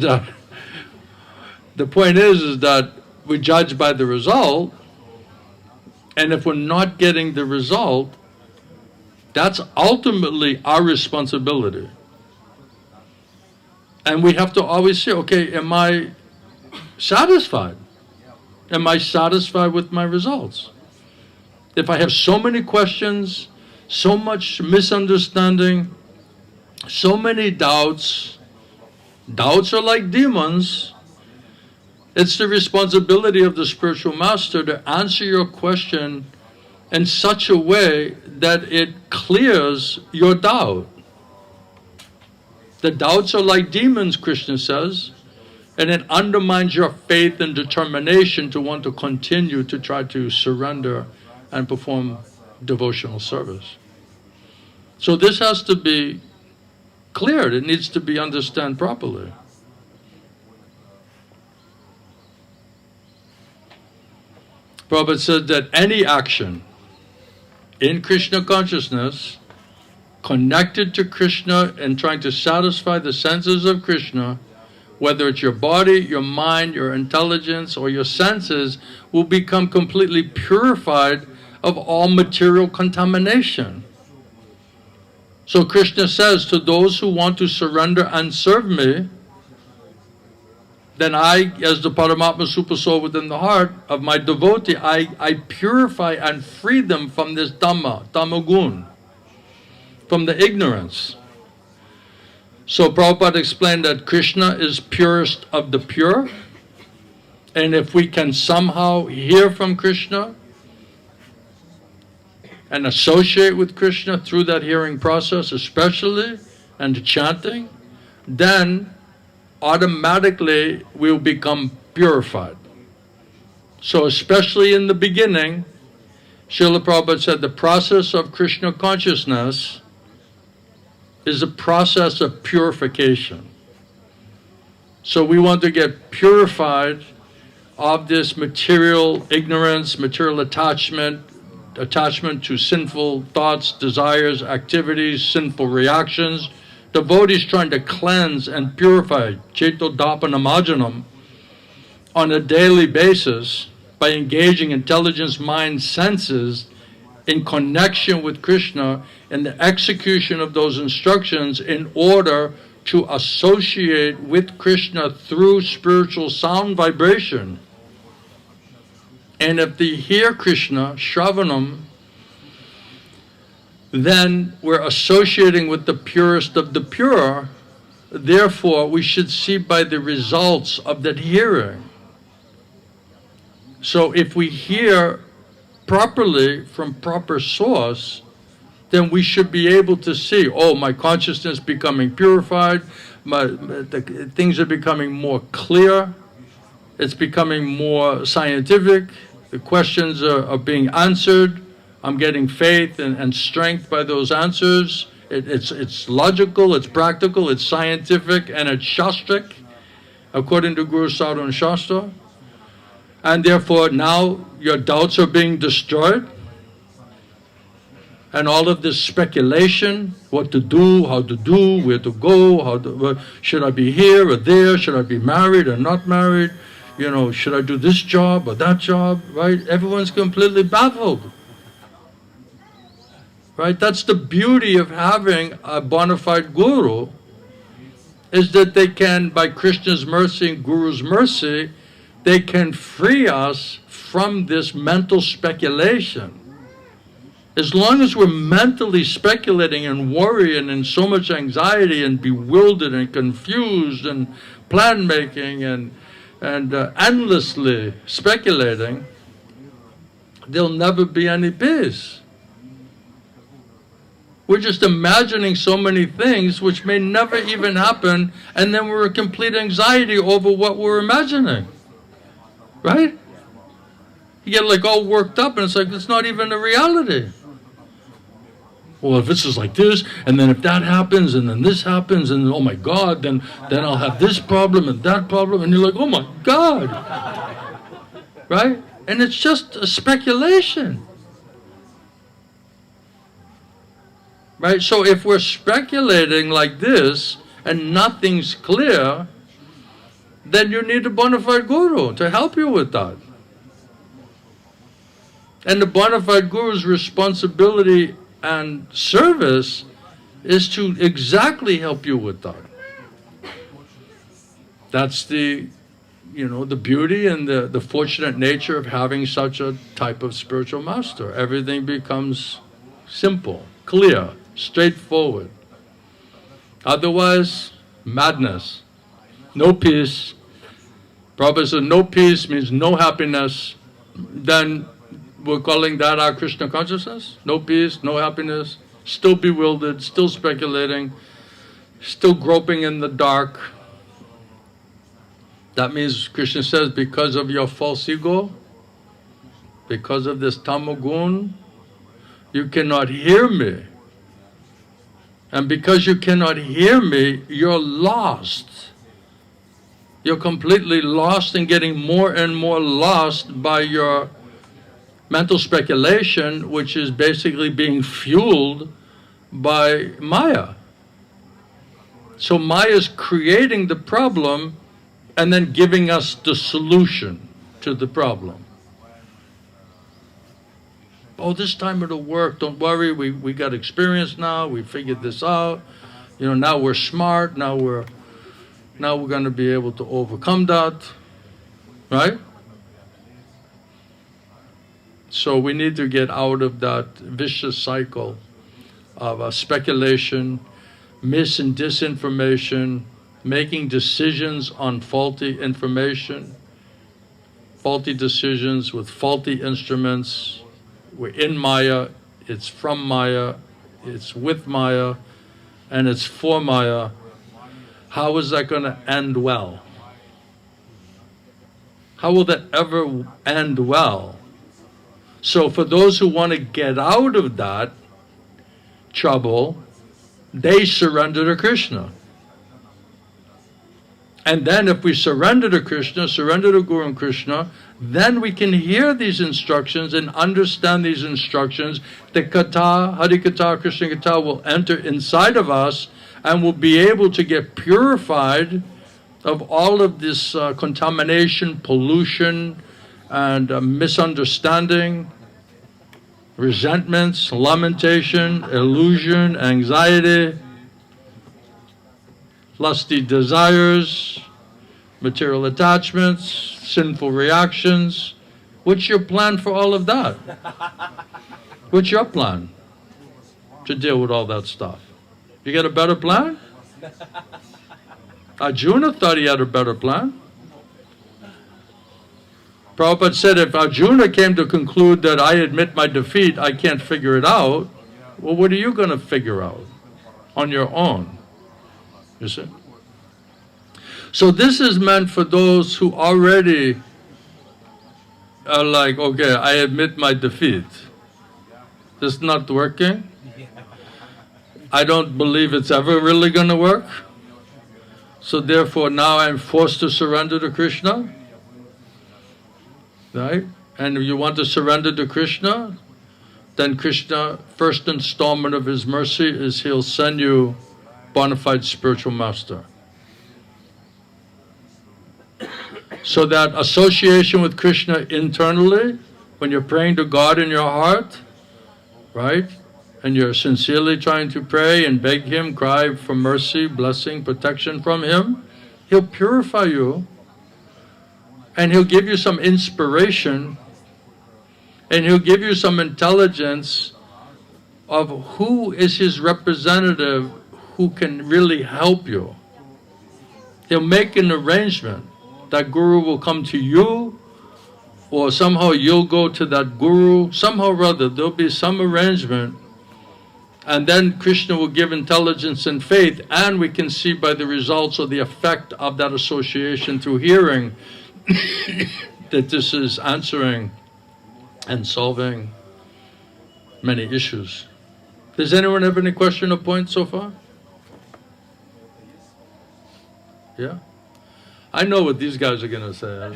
that we judge by the result, and if we're not getting the result, that's ultimately our responsibility. And we have to always say, okay, am I satisfied? Am I satisfied with my results? If I have so many questions, so much misunderstanding, so many doubts, doubts are like demons. It's the responsibility of the spiritual master to answer your question in such a way that it clears your doubt. The doubts are like demons, Kṛṣṇa says, and it undermines your faith and determination to want to continue to try to surrender and perform devotional service. So this has to be cleared. It needs to be understood properly. Prabhupada said that any action in Kṛṣṇa consciousness connected to Kṛṣṇa and trying to satisfy the senses of Kṛṣṇa, whether it's your body, your mind, your intelligence, or your senses, will become completely purified of all material contamination. So Kṛṣṇa says, to those who want to surrender and serve me, then I, as the Paramatma Super Soul within the heart of my devotee, I purify and free them from this Dhamma gun, from the ignorance. So Prabhupada explained that Kṛṣṇa is purest of the pure, and if we can somehow hear from Kṛṣṇa and associate with Kṛṣṇa through that hearing process especially, and chanting, then automatically we'll become purified. So especially in the beginning, Srila Prabhupada said the process of Kṛṣṇa consciousness is a process of purification. So we want to get purified of this material ignorance, material attachment to sinful thoughts, desires, activities, sinful reactions. Devotees trying to cleanse and purify cetodapanamarjanam on a daily basis by engaging intelligence, mind, senses in connection with Kṛṣṇa and the execution of those instructions in order to associate with Kṛṣṇa through spiritual sound vibration. And if they hear Kṛṣṇa, Shravanam, then we're associating with the purest of the pure. Therefore, we should see by the results of that hearing. So if we hear properly from proper source, then we should be able to see, oh, my consciousness becoming purified, things are becoming more clear, it's becoming more scientific, the questions are being answered, I'm getting faith and strength by those answers. It's logical, it's practical, it's scientific, and it's shastric, according to Guru Sadhu and Shastra. And therefore now your doubts are being destroyed. And all of this speculation, what to do, how to do, where to go, should I be here or there, should I be married or not married, should I do this job or that job, right? Everyone's completely baffled. Right? That's the beauty of having a bona fide guru, is that they can, by Krishna's mercy and Guru's mercy, they can free us from this mental speculation. As long as we're mentally speculating and worrying and so much anxiety and bewildered and confused and plan making and endlessly speculating, there'll never be any peace. We're just imagining so many things which may never even happen, and then we're in complete anxiety over what we're imagining. Right? You get like all worked up, and it's like it's not even a reality. Well, if this is like this, and then if that happens, and then this happens, and oh my God, then I'll have this problem and that problem, and you're like, oh my God. Right? And it's just a speculation. Right? So if we're speculating like this and nothing's clear, then you need a bona fide guru to help you with that. And the bona fide guru's responsibility and service is to exactly help you with that. That's the beauty and the fortunate nature of having such a type of spiritual master. Everything becomes simple, clear, straightforward. Otherwise, madness, no peace. Prabhupada said no peace means no happiness. Then we're calling that our Kṛṣṇa consciousness? No peace, no happiness, still bewildered, still speculating, still groping in the dark. That means, Krishna says, because of your false ego, because of this tamagun, you cannot hear me. And because you cannot hear me, you're lost. You're completely lost and getting more and more lost by your mental speculation, which is basically being fueled by Maya. So Maya is creating the problem and then giving us the solution to the problem. Oh, this time it'll work, don't worry, we got experience now, we figured this out, now we're smart, now we're going to be able to overcome that, right? So we need to get out of that vicious cycle of speculation, mis and disinformation, making decisions on faulty information, faulty decisions with faulty instruments. We're in Maya, it's from Maya, it's with Maya, and it's for Maya. How is that going to end well? How will that ever end well? So for those who want to get out of that trouble, they surrender to Kṛṣṇa. And then if we surrender to Krishna, surrender to Guru and Krishna, then we can hear these instructions and understand these instructions. The Katha, Harikatha, Krishna Katha will enter inside of us and will be able to get purified of all of this contamination, pollution, and misunderstanding, resentments, lamentation, illusion, anxiety, lusty desires, material attachments, sinful reactions. What's your plan for all of that? What's your plan to deal with all that stuff? You got a better plan? Arjuna thought he had a better plan. Prabhupada said if Arjuna came to conclude that I admit my defeat, I can't figure it out, well, what are you going to figure out on your own? You see? So this is meant for those who already are like, okay, I admit my defeat. This is not working. I don't believe it's ever really going to work. So therefore now I'm forced to surrender to Krishna. Right? And if you want to surrender to Krishna, then Krishna, first installment of his mercy is he'll send you bona fide spiritual master. So that association with Krishna internally, when you're praying to God in your heart, right? And you're sincerely trying to pray and beg Him, cry for mercy, blessing, protection from Him, He'll purify you and He'll give you some inspiration and He'll give you some intelligence of who is His representative who can really help you. He'll make an arrangement. That Guru will come to you, or somehow you'll go to that Guru. Somehow or other, there'll be some arrangement. And then Krishna will give intelligence and faith, and we can see by the results or the effect of that association through hearing that this is answering and solving many issues. Does anyone have any question or point so far? Yeah? I know what these guys are going to say.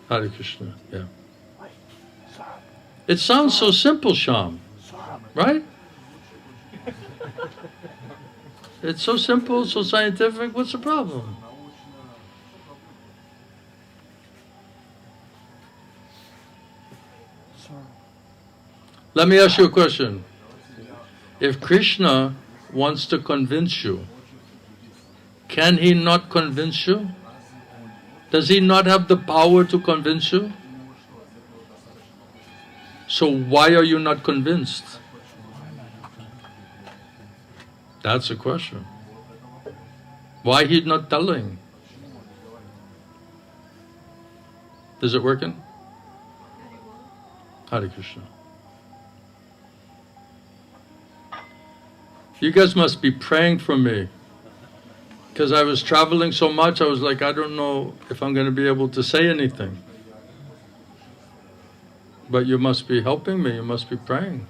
Hare Krishna, yeah. It sounds so simple, Shyam, right? It's so simple, so scientific, what's the problem? Let me ask you a question. If Krishna wants to convince you, can He not convince you? Does He not have the power to convince you? So why are you not convinced? That's the question. Why He's not telling? Is it working? Hare Krishna. You guys must be praying for me. Because I was traveling so much, I was like, I don't know if I'm going to be able to say anything. But you must be helping me, you must be praying.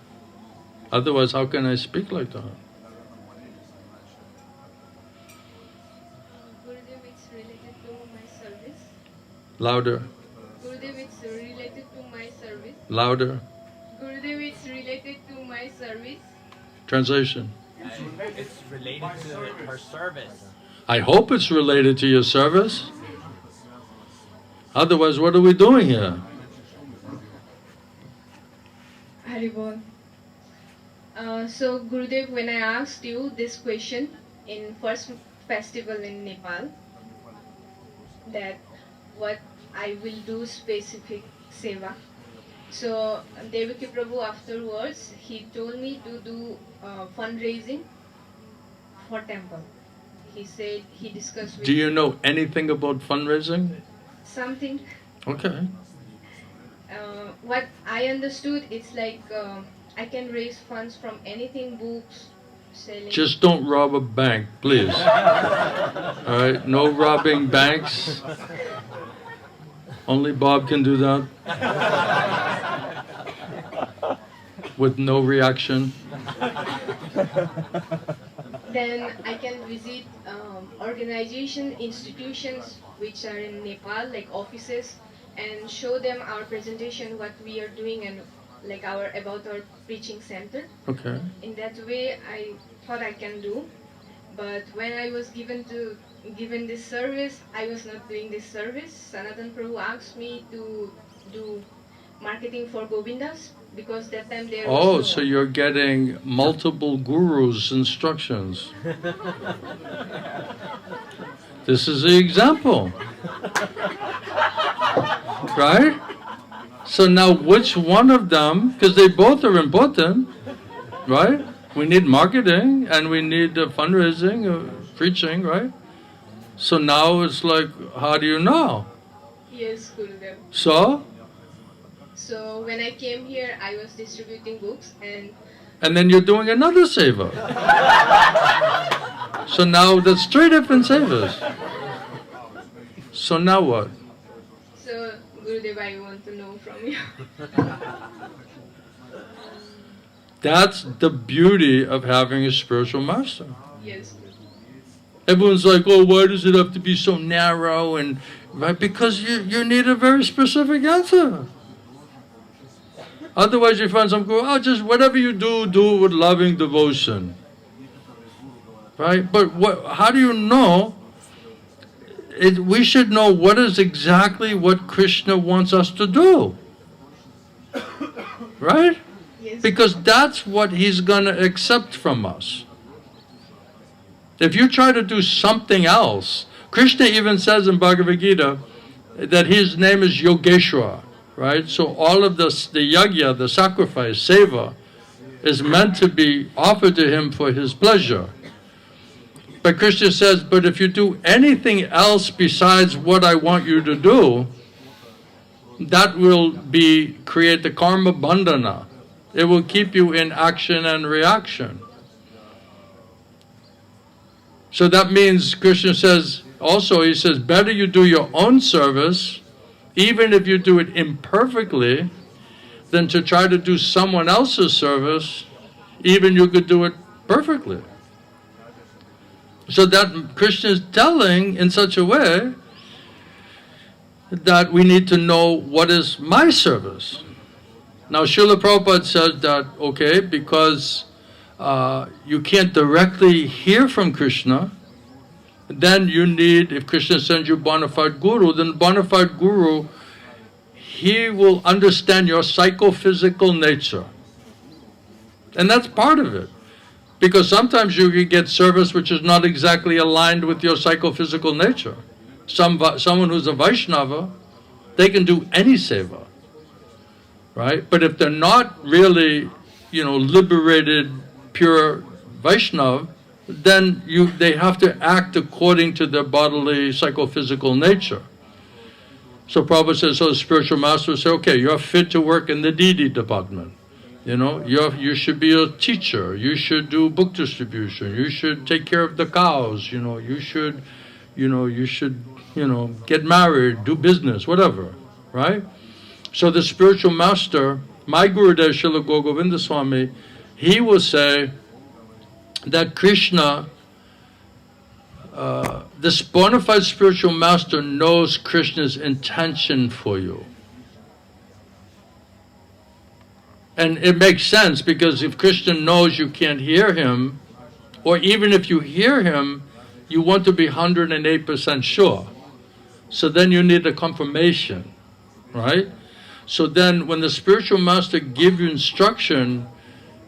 Otherwise, how can I speak like that? Gurudev, it's related to my service. Louder. Gurudev, it's related to my service. Louder. Gurudev, it's related to my service. Translation. It's related to her service. I hope it's related to your service. Otherwise, what are we doing here? Haribol. So Gurudev, when I asked you this question in first festival in Nepal, that what I will do specific seva. So Devaki Prabhu afterwards, he told me to do fundraising for temple. He said he discussed with Do you know anything about fundraising? something. Okay. What I understood, it's like I can raise funds from anything, books, selling. Just don't rob a bank, please. All right, no robbing banks. Only Bob can do that. with no reaction? Then I can visit organization, institutions which are in Nepal, like offices, and show them our presentation, what we are doing, and like about our preaching center. Okay. In that way, I thought I can do. But when I was given this service, I was not doing this service. Sanatan Prabhu asked me to do marketing for Govindas, because that time there was Oh, no so one. you're getting multiple gurus' instructions. This is the example. Right? So now which one of them, because they both are important, right? We need marketing and we need fundraising, preaching, right? So now it's like, how do you know? Yes, Gurudev. So when I came here, I was distributing books, and then you're doing another seva. So now that's three different sevas. So now what? so Gurudev, I want to know from you. That's the beauty of having a spiritual master. Yes. Everyone's like, oh, why does it have to be so narrow? And right, because you need a very specific answer. Otherwise you find some guru, oh, just whatever you do, do it with loving devotion. Right? But how do you know? We should know what is exactly what Kṛṣṇa wants us to do. Right? Yes. Because that's what he's going to accept from us. If you try to do something else, Kṛṣṇa even says in Bhagavad Gita that his name is Yogeshwara, right? So all of the yajna, the sacrifice, seva, is meant to be offered to him for his pleasure. But Kṛṣṇa says, but if you do anything else besides what I want you to do, that will create the karma bandhana. It will keep you in action and reaction. So that means, Kṛṣṇa says, also he says, better you do your own service, even if you do it imperfectly, than to try to do someone else's service, even you could do it perfectly. So that Kṛṣṇa is telling in such a way that we need to know what is my service. Now Srila Prabhupada says that, okay, because you can't directly hear from Kṛṣṇa, then you need, if Kṛṣṇa sends you bona fide guru, then bona fide guru, he will understand your psychophysical nature. And that's part of it. Because sometimes you can get service which is not exactly aligned with your psychophysical nature. Someone who's a Vaishnava, they can do any seva, right? But if they're not really, liberated, pure Vaishnava, then they have to act according to their bodily psychophysical nature. So Prabhupada says, so the spiritual master will say, okay, you're fit to work in the DD department. You should be a teacher. You should do book distribution. You should take care of the cows. You should get married, do business, whatever, right? So the spiritual master, my Gurudev Srila Govinda Swami, he will say that Kṛṣṇa, this bona fide spiritual master knows Kṛṣṇa's intention for you. And it makes sense, because if Kṛṣṇa knows you can't hear him, or even if you hear him, you want to be 108% sure. So then you need a confirmation, right? So then when the spiritual master gives you instruction,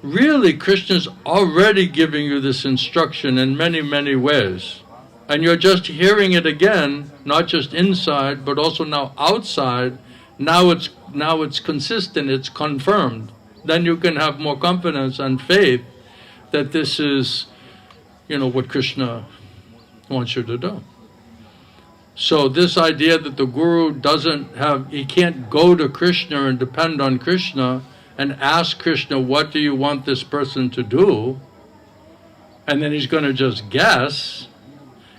really Kṛṣṇa's already giving you this instruction in many, many ways. And you're just hearing it again, not just inside, but also now outside. Now it's consistent, it's confirmed. Then you can have more confidence and faith that this is, what Kṛṣṇa wants you to do. So this idea that the guru he can't go to Kṛṣṇa and depend on Kṛṣṇa and ask Kṛṣṇa, what do you want this person to do? And then he's going to just guess,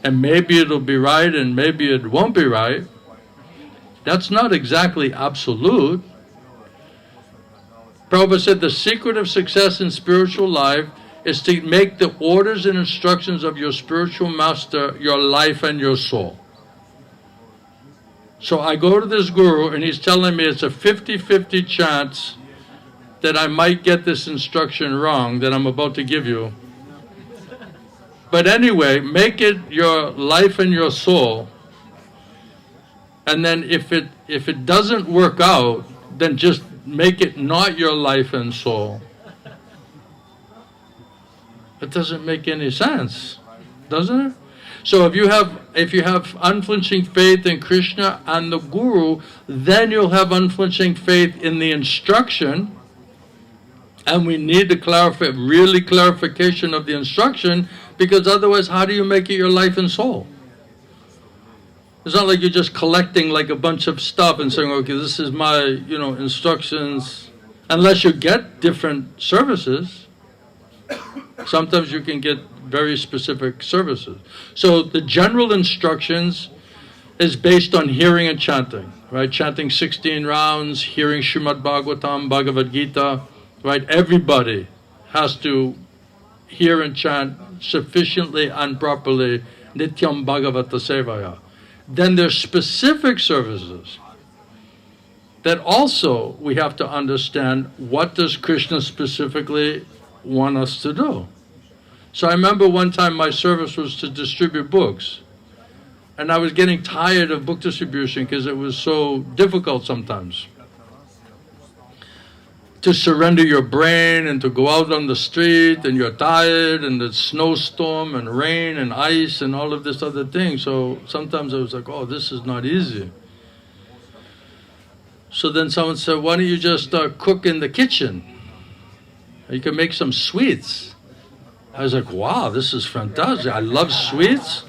and maybe it'll be right and maybe it won't be right. That's not exactly absolute. Prabhupada said the secret of success in spiritual life is to make the orders and instructions of your spiritual master your life and your soul. So I go to this guru and he's telling me it's a 50-50 chance that I might get this instruction wrong that I'm about to give you. But anyway, make it your life and your soul. And then if it doesn't work out, then just make it not your life and soul. It doesn't make any sense, doesn't it? So if you have unflinching faith in Kṛṣṇa and the Guru, then you'll have unflinching faith in the instruction. And we need to clarify, really clarification of the instruction, because otherwise how do you make it your life and soul? It's not like you're just collecting like a bunch of stuff and saying, okay, this is my, instructions. Unless you get different services. Sometimes you can get very specific services. So the general instructions is based on hearing and chanting, right? Chanting 16 rounds, hearing Śrīmad Bhagavatam, Bhagavad Gita, right? Everybody has to hear and chant sufficiently and properly, Nityam Bhagavata Sevaya. Then there's specific services that also we have to understand what does Kṛṣṇa specifically want us to do. So I remember one time my service was to distribute books, and I was getting tired of book distribution because it was so difficult sometimes to surrender your brain and to go out on the street and you're tired and it's snowstorm and rain and ice and all of this other thing. So sometimes I was like, oh, this is not easy. So then someone said, why don't you just cook in the kitchen? You can make some sweets. I was like, wow, this is fantastic. I love sweets.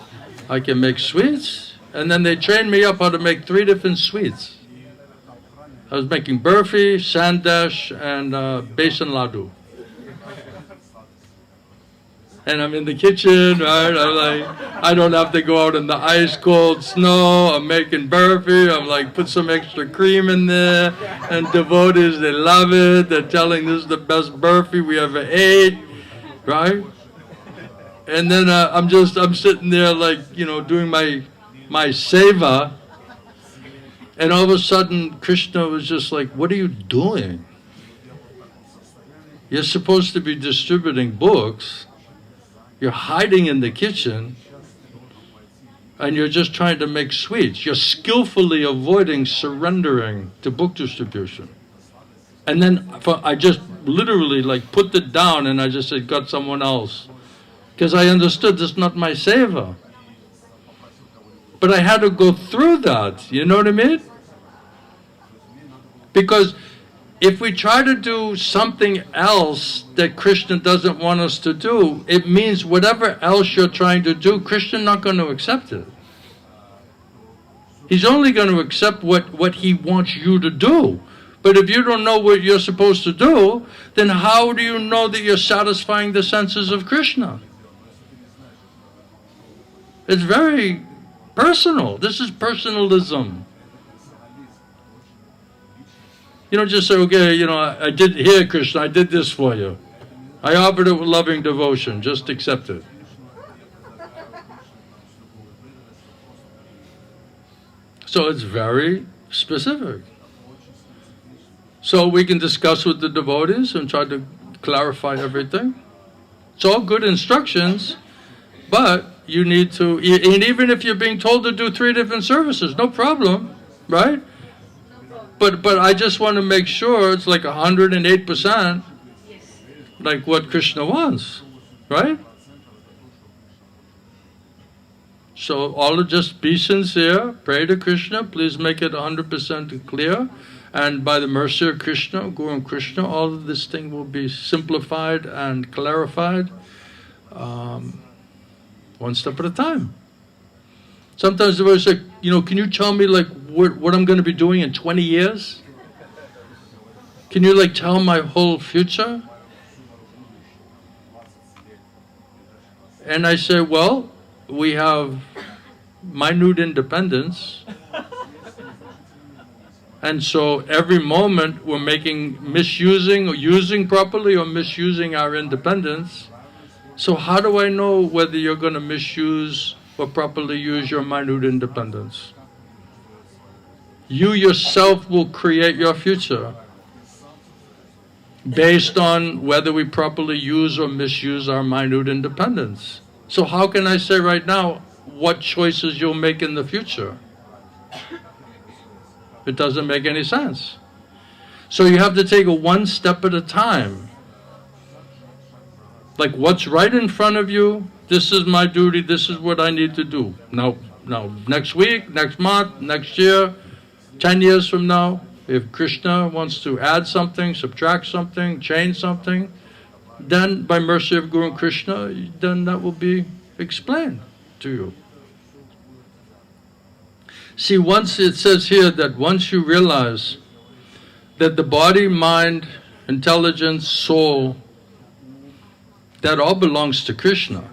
I can make sweets. And then they trained me up how to make 3 different sweets. I was making burfi, sandesh, and besan laddu. And I'm in the kitchen, right? I'm like, I don't have to go out in the ice cold snow. I'm making burfi. I'm like, put some extra cream in there. And devotees, they love it. They're telling this is the best burfi we ever ate, right? And then I'm sitting there like, doing my seva. And all of a sudden, Kṛṣṇa was just like, what are you doing? You're supposed to be distributing books. You're hiding in the kitchen. And you're just trying to make sweets. You're skillfully avoiding surrendering to book distribution. And then I just literally like put it down and I just said, got someone else. Because I understood this is not my seva. But I had to go through that, you know what I mean? Because if we try to do something else that Kṛṣṇa doesn't want us to do, it means whatever else you're trying to do, Kṛṣṇa not going to accept it. He's only going to accept what he wants you to do. But if you don't know what you're supposed to do, then how do you know that you're satisfying the senses of Kṛṣṇa? It's very personal. This is personalism. You don't just say, okay, I did here, Kṛṣṇa, I did this for you. I offered it with loving devotion. Just accept it. So it's very specific. So we can discuss with the devotees and try to clarify everything. It's all good instructions, but you need to, and even if you're being told to do 3 different services, no problem, right? But I just want to make sure it's like 108%, like what Kṛṣṇa wants, right? So all just be sincere, pray to Kṛṣṇa, please make it 100% clear, and by the mercy of Kṛṣṇa, Guru and Kṛṣṇa, all of this thing will be simplified and clarified. One step at a time. Sometimes the devotees say, can you tell me like what I'm going to be doing in 20 years? Can you like tell my whole future? And I say, well, we have minute independence. And so every moment we're misusing or using properly or misusing our independence. So how do I know whether you're going to misuse or properly use your minute independence? You yourself will create your future based on whether we properly use or misuse our minute independence. So how can I say right now what choices you'll make in the future? It doesn't make any sense. So you have to take it one step at a time. Like what's right in front of you, this is my duty, this is what I need to do. Now next week, next month, next year, 10 years from now, if Kṛṣṇa wants to add something, subtract something, change something, then by mercy of Guru and Kṛṣṇa, then that will be explained to you. See, once it says here that once you realize that the body, mind, intelligence, soul, that all belongs to Kṛṣṇa.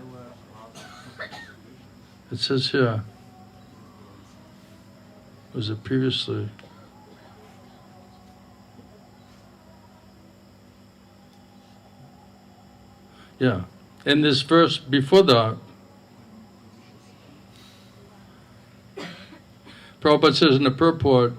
It says here, was it previously? Yeah, in this verse before that, Prabhupada says in the Purport,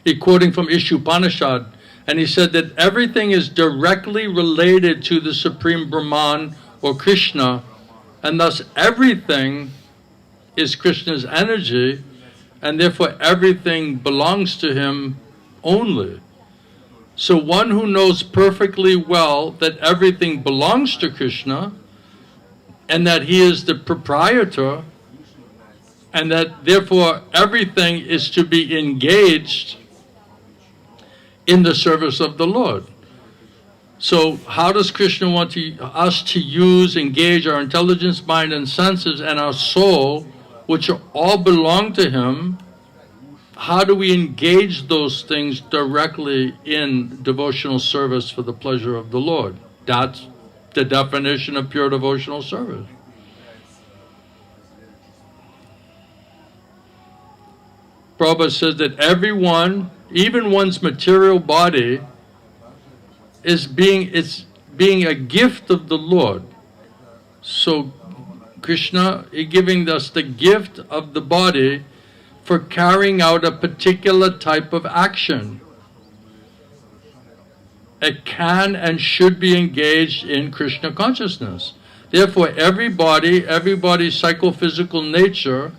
he quoting from Ishupanishad, and he said that everything is directly related to the Supreme Brahman or Kṛṣṇa, and thus everything is Kṛṣṇa's energy, and therefore everything belongs to him only. So one who knows perfectly well that everything belongs to Kṛṣṇa, and that he is the proprietor, and that therefore everything is to be engaged in the service of the Lord. So how does Kṛṣṇa want us to use, engage our intelligence, mind, and senses, and our soul, which all belong to him? How do we engage those things directly in devotional service for the pleasure of the Lord? That's the definition of pure devotional service. Prabhupada says that everyone, even one's material body, is being a gift of the Lord. So Kṛṣṇa is giving us the gift of the body for carrying out a particular type of action. It can and should be engaged in Kṛṣṇa consciousness. Therefore, everybody's psychophysical nature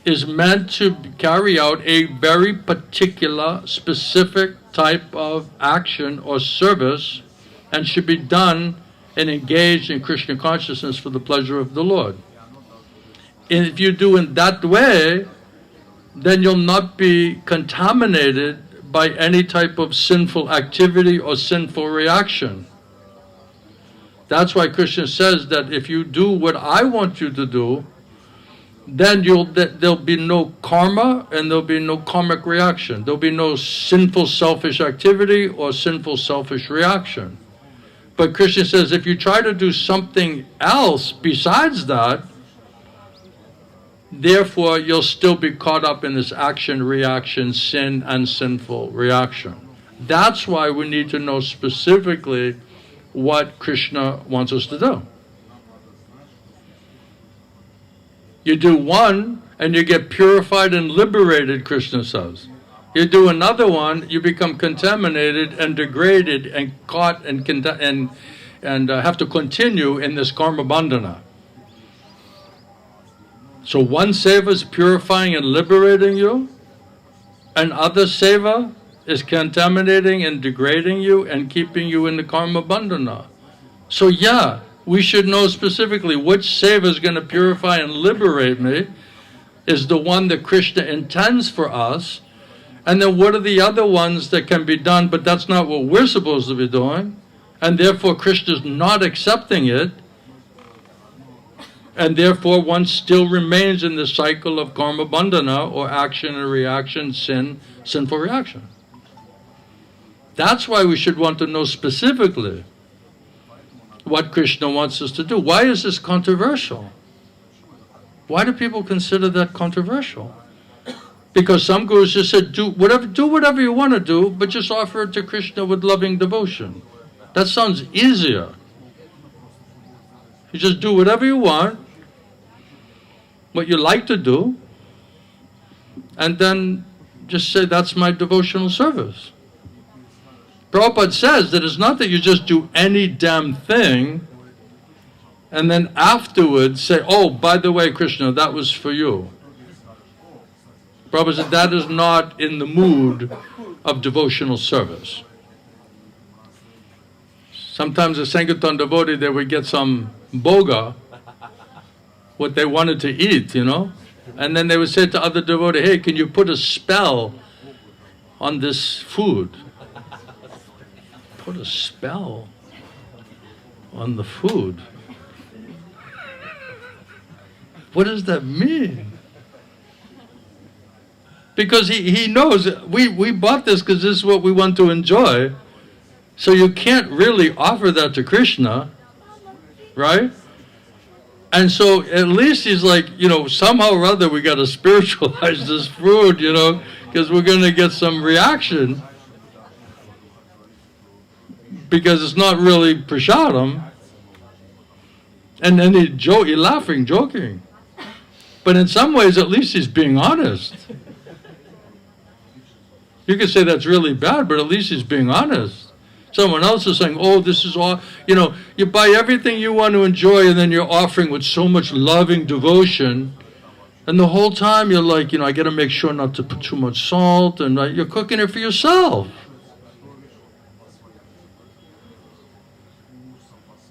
is meant to carry out a very particular, specific type of action or service, and should be done and engaged in Kṛṣṇa consciousness for the pleasure of the Lord. And if you do in that way, then you'll not be contaminated by any type of sinful activity or sinful reaction. That's why Kṛṣṇa says that if you do what I want you to do, then there'll be no karma and there'll be no karmic reaction. There'll be no sinful selfish activity or sinful selfish reaction. But Kṛṣṇa says if you try to do something else besides that, therefore you'll still be caught up in this action, reaction, sin and sinful reaction. That's why we need to know specifically what Kṛṣṇa wants us to do. You do one and you get purified and liberated, Kṛṣṇa says. You do another one, you become contaminated and degraded and caught and have to continue in this karma bandhana. So one seva is purifying and liberating you, and other seva is contaminating and degrading you and keeping you in the karma bandhana. So yeah, we should know specifically which seva is going to purify and liberate me, is the one that Kṛṣṇa intends for us, and then what are the other ones that can be done, but that's not what we're supposed to be doing, and therefore Kṛṣṇa is not accepting it, and therefore one still remains in the cycle of karma bandhana, or action and reaction, sinful reaction. That's why we should want to know specifically what Kṛṣṇa wants us to do. Why is this controversial? Why do people consider that controversial? Because some gurus just said, do whatever you want to do, but just offer it to Kṛṣṇa with loving devotion. That sounds easier. You just do whatever you want, what you like to do, and then just say, that's my devotional service. Prabhupada says that it's not that you just do any damn thing, and then afterwards say, oh, by the way, Kṛṣṇa, that was for you. Prabhupada said that is not in the mood of devotional service. Sometimes a Sankirtan devotee, they would get some bhoga, what they wanted to eat, you know, and then they would say to other devotees, hey, can you put a spell on this food? Put a spell on the food? What does that mean? Because he knows, we bought this because this is what we want to enjoy. So you can't really offer that to Kṛṣṇa, right? And so at least he's like, you know, somehow or other we got to spiritualize this food, you know, because we're going to get some reaction. Because it's not really prasadam. And then he's laughing, joking. But in some ways, at least he's being honest. You could say that's really bad, but at least he's being honest. Someone else is saying, oh, this is all, you know, you buy everything you want to enjoy and then you're offering with so much loving devotion. And the whole time you're like, you know, I got to make sure not to put too much salt, and you're cooking it for yourself.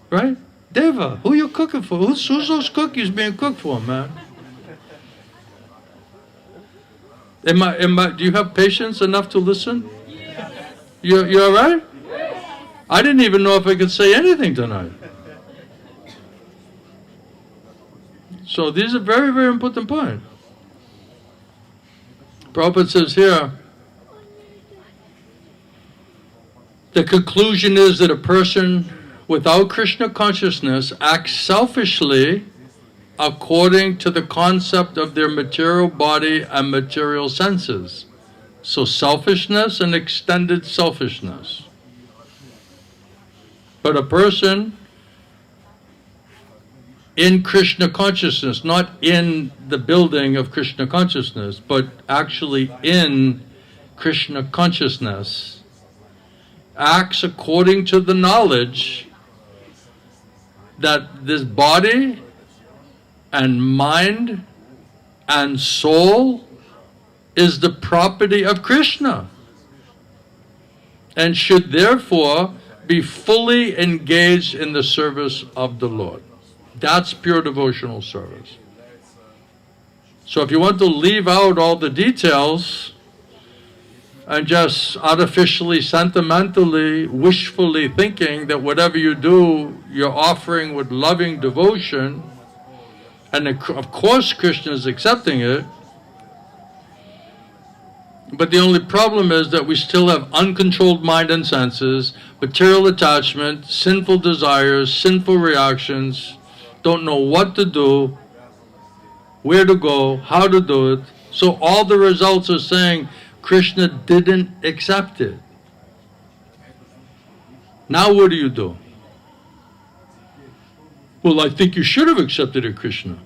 Right? Deva, who you cooking for? Who's those cookies being cooked for, man? Do you have patience enough to listen? You all right? I didn't even know if I could say anything tonight. So these are very, very important points. Prabhupada says here, the conclusion is that a person without Kṛṣṇa consciousness acts selfishly according to the concept of their material body and material senses. So selfishness and extended selfishness. But a person in Kṛṣṇa consciousness, not in the building of Kṛṣṇa consciousness, but actually in Kṛṣṇa consciousness, acts according to the knowledge that this body and mind and soul is the property of Kṛṣṇa, and should therefore be fully engaged in the service of the Lord. That's pure devotional service. So if you want to leave out all the details and just artificially, sentimentally, wishfully thinking that whatever you do, you're offering with loving devotion, and of course Kṛṣṇa is accepting it, but the only problem is that we still have uncontrolled mind and senses, material attachment, sinful desires, sinful reactions, don't know what to do, where to go, how to do it. So all the results are saying Kṛṣṇa didn't accept it. Now what do you do? Well, I think you should have accepted it, Kṛṣṇa.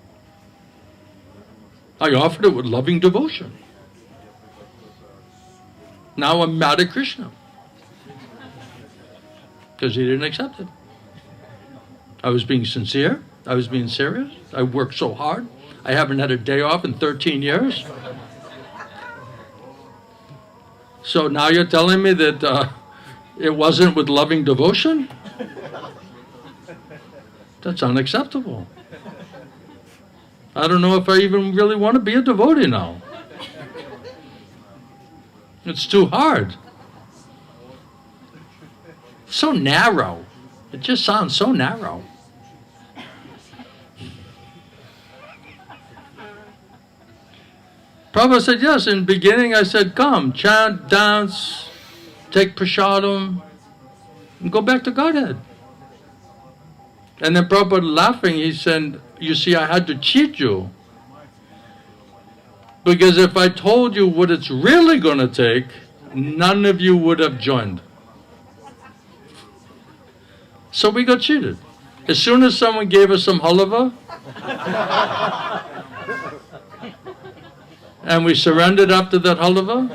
I offered it with loving devotion. Now I'm mad at Kṛṣṇa because he didn't accept it. I was being sincere. I was being serious. I worked so hard. I haven't had a day off in 13 years. So now you're telling me that it wasn't with loving devotion? That's unacceptable. I don't know if I even really want to be a devotee now. It's too hard. So narrow. It just sounds so narrow. Prabhupada said, yes, in the beginning I said, come, chant, dance, take prasadam, and go back to Godhead. And then Prabhupada laughing, he said, you see, I had to cheat you Because if I told you what it's really going to take, none of you would have joined. So we got cheated. As soon as someone gave us some halava, and we surrendered after that halava,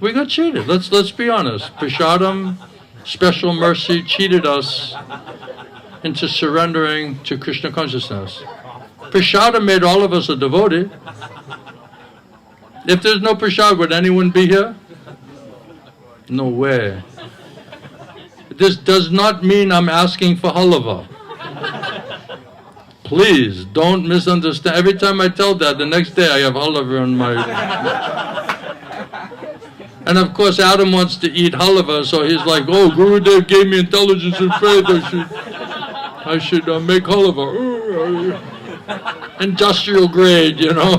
we got cheated. Let's be honest. Prasadam, special mercy, cheated us into surrendering to Krishna consciousness. Prasadam made all of us a devotee. If there's no prasad, would anyone be here? No way. This does not mean I'm asking for halava. Please, don't misunderstand. Every time I tell that, the next day I have halava in my... And of course Adam wants to eat halava, so he's like, oh, Gurudev gave me intelligence and faith, I should make halava. Industrial grade, you know.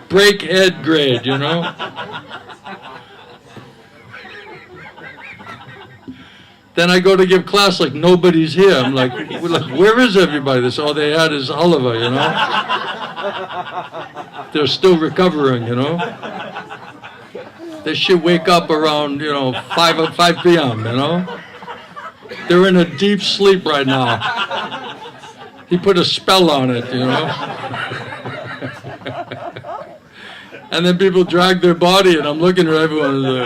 Break head grade, you know. Then I go to give class, like nobody's here. I'm like, where is everybody? This all they had is halava, you know. They're still recovering, you know. They should wake up around, 5 p.m., you know. They're in a deep sleep right now. He put a spell on it, you know. And then people drag their body, and I'm looking at everyone like,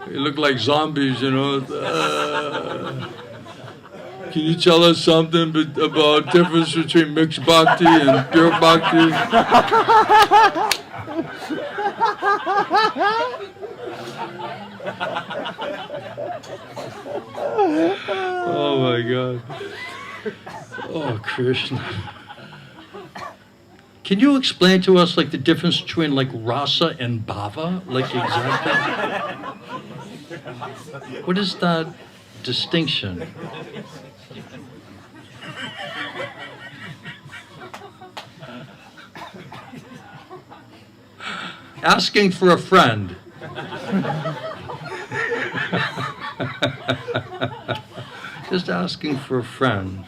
they look like zombies, you know. Can you tell us something about difference between mixed bhakti and pure bhakti? Oh my God. Oh, Krishna. Can you explain to us like the difference between like rasa and bhava? Like exactly? What is that distinction? Asking for a friend. Just asking for a friend.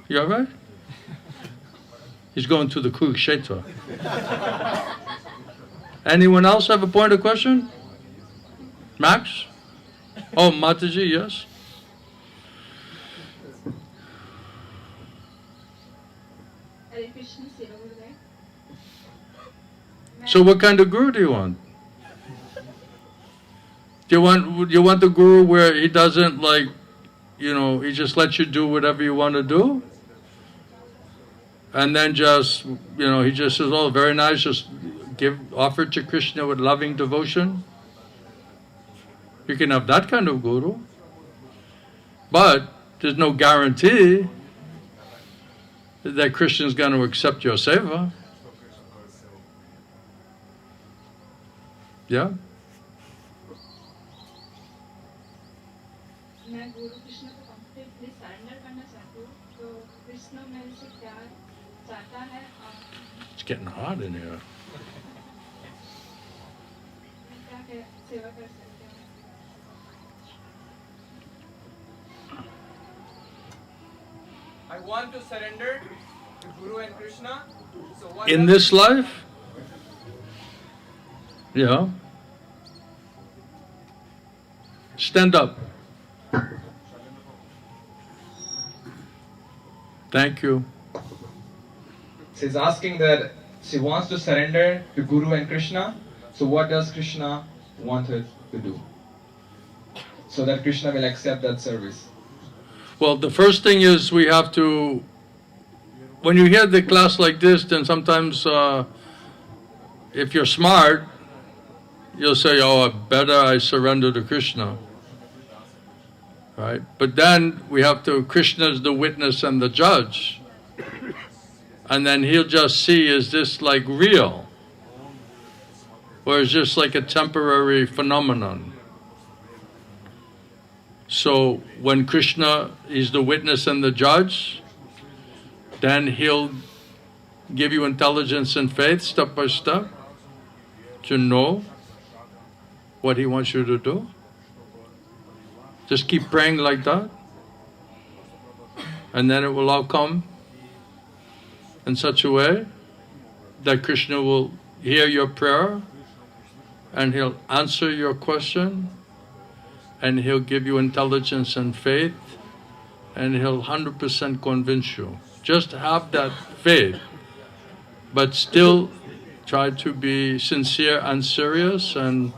You all right? He's going to the Kurukshetra. Anyone else have a point of question? Max? Oh, Mataji, yes? So what kind of guru do you want? Do you want the guru where he doesn't he just lets you do whatever you want to do? And then just, he just says, oh, very nice, just offer it to Krishna with loving devotion? You can have that kind of guru. But there's no guarantee that Krishna is going to accept your seva. Yeah? It's getting hot in here. I want to surrender to Guru and Krishna. So what in this life? Yeah. Stand up. Thank you. She's asking that she wants to surrender to Guru and Krishna. So what does Krishna want her to do? So that Krishna will accept that service. Well, the first thing is we have to, when you hear the class like this, then sometimes if you're smart, you'll say, oh, better I surrender to Krishna. Right? But then we have to, Krishna is the witness and the judge. And then he'll just see, is this like real? Or is this like a temporary phenomenon? So when Krishna is the witness and the judge, then he'll give you intelligence and faith step by step to know what he wants you to do. Just keep praying like that, and then it will all come in such a way that Kṛṣṇa will hear your prayer and He'll answer your question and He'll give you intelligence and faith and He'll 100% convince you. Just have that faith, but still try to be sincere and serious and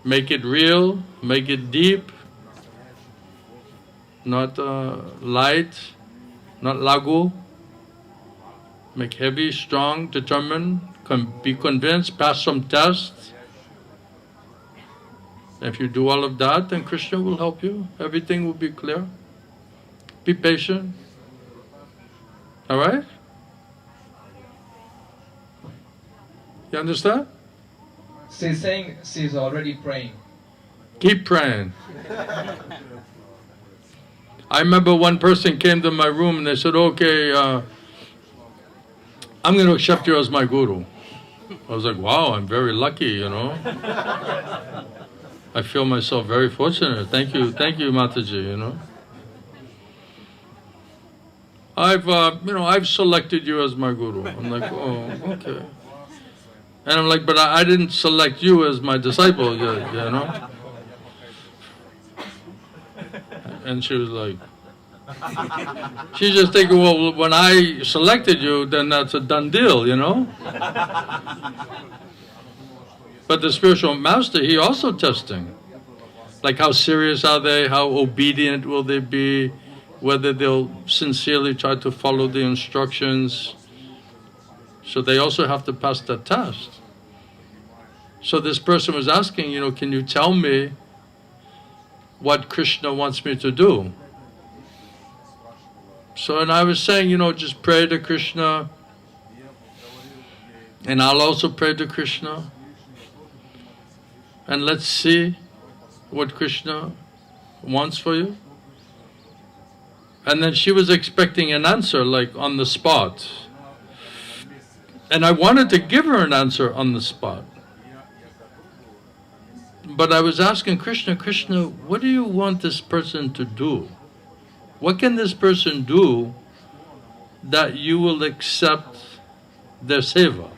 make it real, make it deep, not light, not lagu. Make heavy, strong, determined, be convinced, pass some tests. If you do all of that, then Kṛṣṇa will help you. Everything will be clear. Be patient. All right? You understand? She's saying she's already praying. Keep praying. I remember one person came to my room and they said, okay, I'm going to accept you as my guru. I was like, wow, I'm very lucky, you know. I feel myself very fortunate. Thank you, Mataji, you know. I've selected you as my guru. I'm like, oh, okay. And I'm like, but I didn't select you as my disciple, you know. And she was like, she's just thinking, well, when I selected you, then that's a done deal, you know. But the spiritual master, he also testing. Like how serious are they, how obedient will they be, whether they'll sincerely try to follow the instructions. So they also have to pass that test. So this person was asking, you know, can you tell me what Kṛṣṇa wants me to do? So, and I was saying, you know, just pray to Kṛṣṇa, and I'll also pray to Kṛṣṇa, and let's see what Kṛṣṇa wants for you. And then she was expecting an answer, like on the spot. And I wanted to give her an answer on the spot. But I was asking Kṛṣṇa, Kṛṣṇa, what do you want this person to do? What can this person do that you will accept their seva?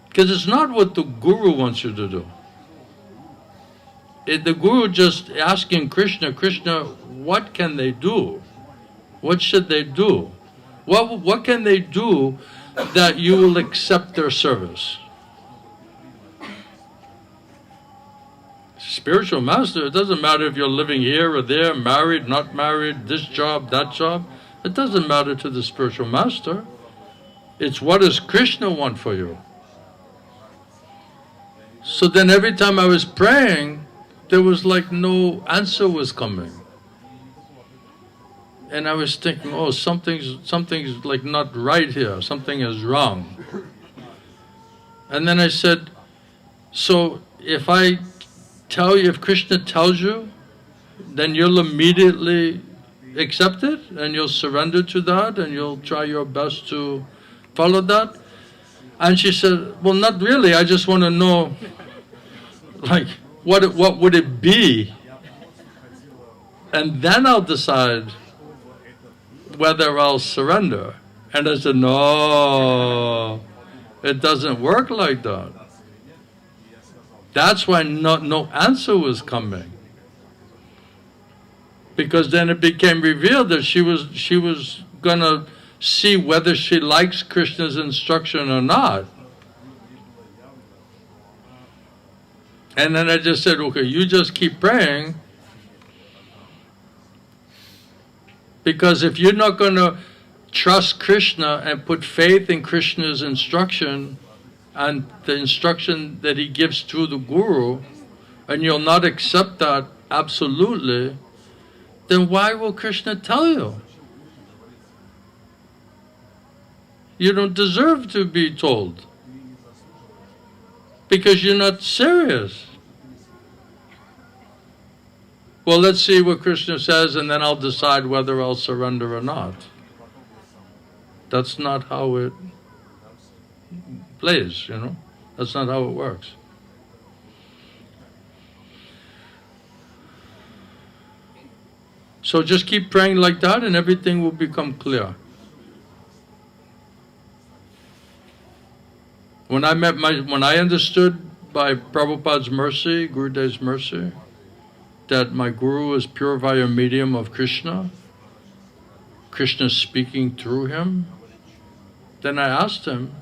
Because it's not what the Guru wants you to do. The Guru just asking Kṛṣṇa, Kṛṣṇa, what can they do? What should they do? What can they do that you will accept their service? Spiritual master, it doesn't matter if you're living here or there, married, not married, this job, that job. It doesn't matter to the spiritual master. It's what does Kṛṣṇa want for you? So then every time I was praying, there was like no answer was coming. And I was thinking, oh, something's like not right here, something is wrong. And then I said, so if I tell you, if Kṛṣṇa tells you, then you'll immediately accept it and you'll surrender to that and you'll try your best to follow that. And she said, well, not really, I just want to know, like, what would it be? And then I'll decide whether I'll surrender. And I said, no, it doesn't work like that. That's why no answer was coming. Because then it became revealed that she was gonna see whether she likes Kṛṣṇa's instruction or not. And then I just said, okay, you just keep praying, because if you're not gonna trust Kṛṣṇa and put faith in Kṛṣṇa's instruction and the instruction that he gives through the Guru, and you'll not accept that absolutely, then why will Kṛṣṇa tell you? You don't deserve to be told, because you're not serious. Well, let's see what Kṛṣṇa says and then I'll decide whether I'll surrender or not. That's not how it plays, you know. That's not how it works. So just keep praying like that and everything will become clear. When I understood by Prabhupada's mercy, Gurudev's mercy, that my Guru is pure via medium of Kṛṣṇa, Krishna speaking through him, then I asked him,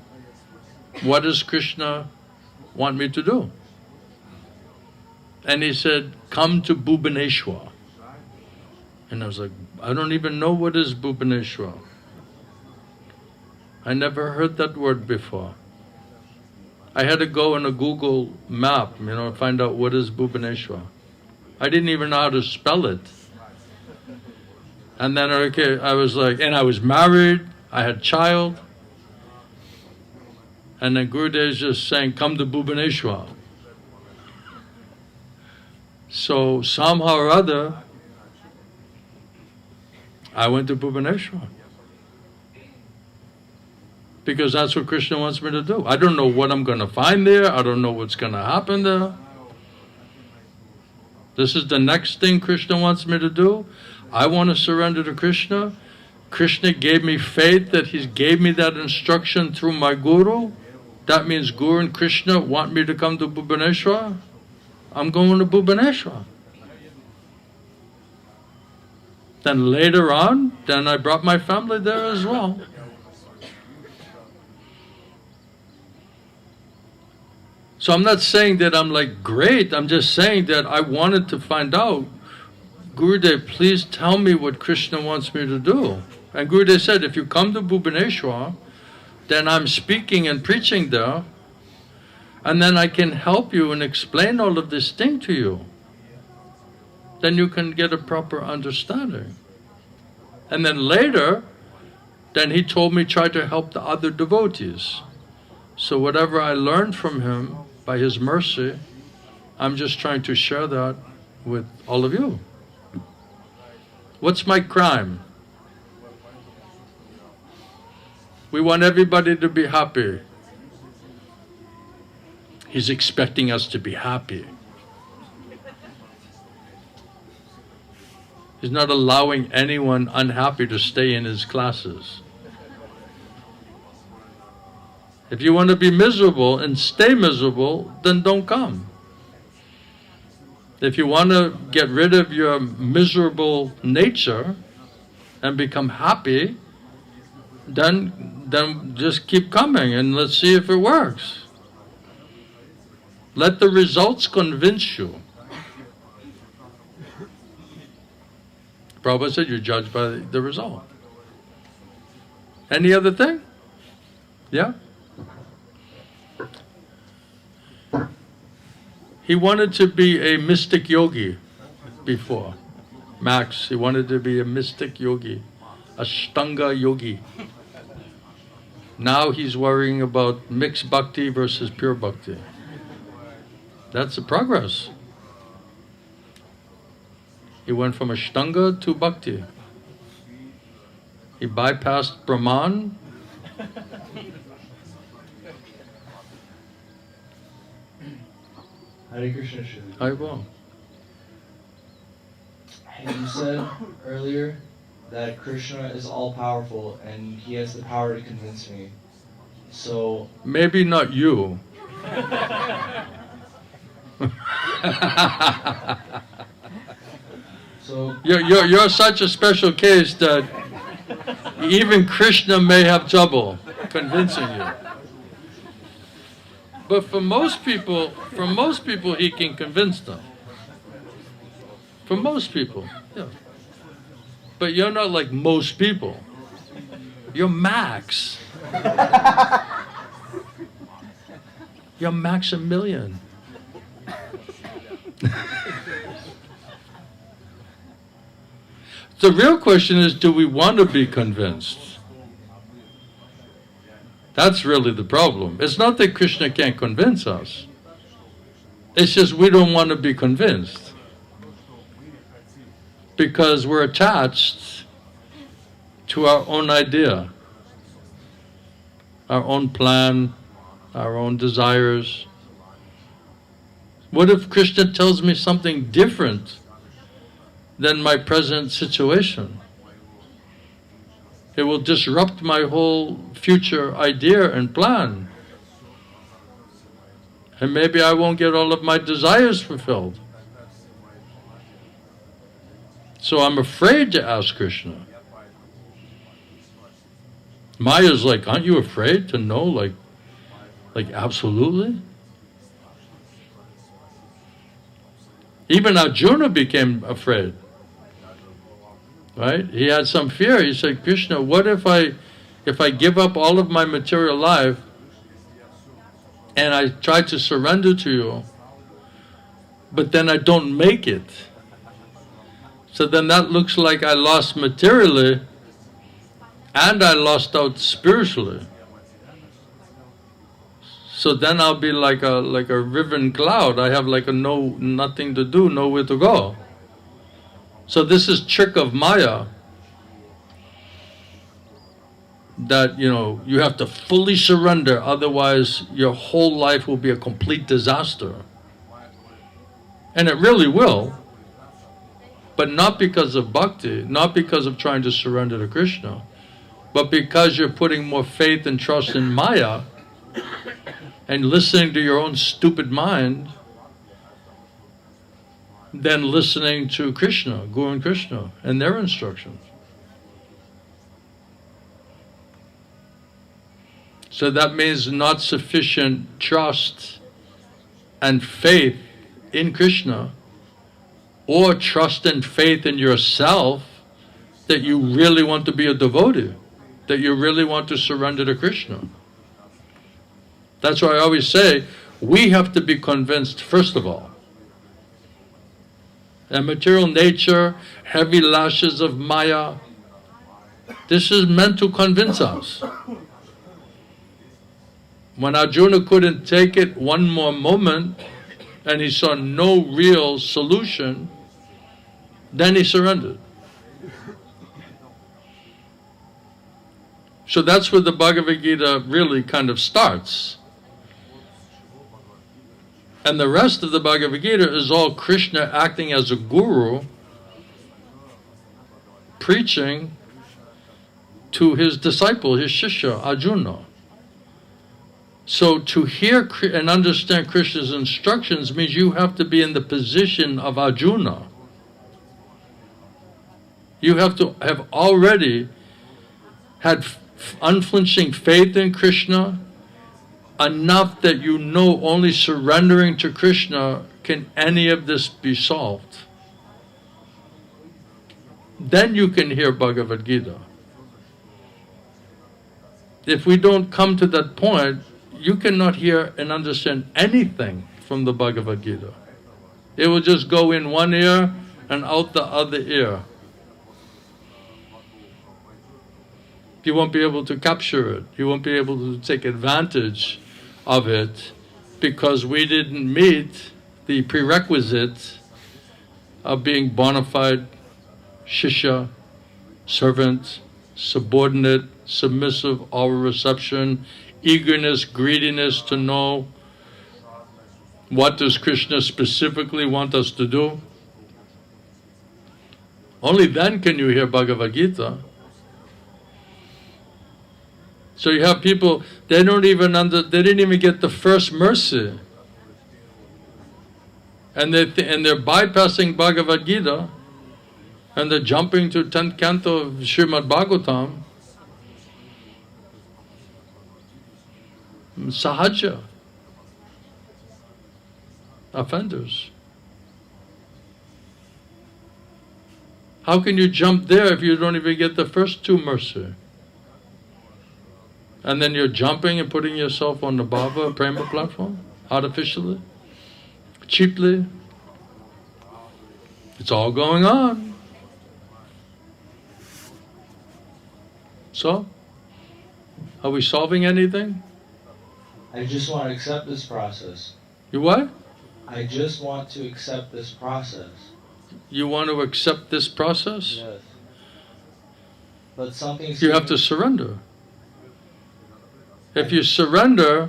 what does Krishna want me to do? And he said, come to Bhubaneswar. And I was like, I don't even know what is Bhubaneswar. I never heard that word before. I had to go on a Google map, find out what is Bhubaneswar. I didn't even know how to spell it. And then, I was like, and I was married, I had child. And then Gurudev is just saying, come to Bhubaneswar. So somehow or other, I went to Bhubaneswar. Because that's what Krishna wants me to do. I don't know what I'm going to find there. I don't know what's going to happen there. This is the next thing Krishna wants me to do. I want to surrender to Krishna. Krishna gave me faith that he gave me that instruction through my Guru. That means Guru and Krishna want me to come to Bhubaneswar. I'm going to Bhubaneswar. Then later on, then I brought my family there as well. So I'm not saying that I'm like great, I'm just saying that I wanted to find out, Gurudev, please tell me what Krishna wants me to do. And Gurudev said, if you come to Bhubaneswar, then I'm speaking and preaching there, and then I can help you and explain all of this thing to you. Then you can get a proper understanding. And then later, then he told me try to help the other devotees. So whatever I learned from him, by his mercy, I'm just trying to share that with all of you. What's my crime? We want everybody to be happy. He's expecting us to be happy. He's not allowing anyone unhappy to stay in his classes. If you want to be miserable and stay miserable, then don't come. If you want to get rid of your miserable nature and become happy, then just keep coming and let's see if it works. Let the results convince you. Prabhupada said you're judged by the result. Any other thing? Yeah? He wanted to be a mystic yogi before. Max, he wanted to be a mystic yogi, Ashtanga yogi. Now he's worrying about mixed bhakti versus pure bhakti. That's the progress. He went from Ashtanga to bhakti. He bypassed Brahman. Hare Krishna, Shri. I will. You said earlier that Krishna is all-powerful and he has the power to convince me. So... Maybe not you. So... You're such a special case that even Krishna may have trouble convincing you. But for most people, he can convince them. For most people, yeah. But you're not like most people. You're Max. You're Maximilian. The real question is, do we want to be convinced? That's really the problem. It's not that Krishna can't convince us. It's just we don't want to be convinced. Because we're attached to our own idea, our own plan, our own desires. What if Krishna tells me something different than my present situation. It will disrupt my whole future idea and plan. And maybe I won't get all of my desires fulfilled. So I'm afraid to ask Kṛṣṇa. Maya's like, aren't you afraid to know, like absolutely? Even Arjuna became afraid. Right? He had some fear. He said, Kṛṣṇa, what if I give up all of my material life and I try to surrender to you, but then I don't make it? So then that looks like I lost materially and I lost out spiritually. So then I'll be like a riven cloud. I have like nothing to do, nowhere to go. So this is trick of Maya, that you have to fully surrender, otherwise your whole life will be a complete disaster. And it really will, but not because of bhakti, not because of trying to surrender to Kṛṣṇa, but because you're putting more faith and trust in Maya and listening to your own stupid mind than listening to Kṛṣṇa, Guru and Kṛṣṇa, and their instructions. So that means not sufficient trust and faith in Kṛṣṇa, or trust and faith in yourself that you really want to be a devotee, that you really want to surrender to Kṛṣṇa. That's why I always say, we have to be convinced, first of all. And material nature, heavy lashes of Maya, this is meant to convince us. When Arjuna couldn't take it one more moment, and he saw no real solution, then he surrendered. So that's where the Bhagavad Gita really kind of starts. And the rest of the Bhagavad Gita is all Kṛṣṇa acting as a guru, preaching to his disciple, his shishya, Arjuna. So to hear and understand Krishna's instructions means you have to be in the position of Arjuna. You have to have already had unflinching faith in Kṛṣṇa, enough that you know only surrendering to Kṛṣṇa can any of this be solved. Then you can hear Bhagavad Gita. If we don't come to that point, you cannot hear and understand anything from the Bhagavad Gita. It will just go in one ear and out the other ear. You won't be able to capture it. You won't be able to take advantage of it, because we didn't meet the prerequisite of being bona fide shishya, servant, subordinate, submissive, all reception, eagerness, greediness to know what does Kṛṣṇa specifically want us to do. Only then can you hear Bhagavad Gita. So you have people, they didn't even get the first mercy. And they're bypassing Bhagavad Gita, and they're jumping to 10th canto of Srimad Bhagavatam. Sahaja. Offenders. How can you jump there if you don't even get the first two mercy? And then you're jumping and putting yourself on the Bhava Prema platform, artificially, cheaply. It's all going on. So, are we solving anything? I just want to accept this process. You what? I just want to accept this process. You want to accept this process? Yes. But something's... You have to surrender. If you surrender,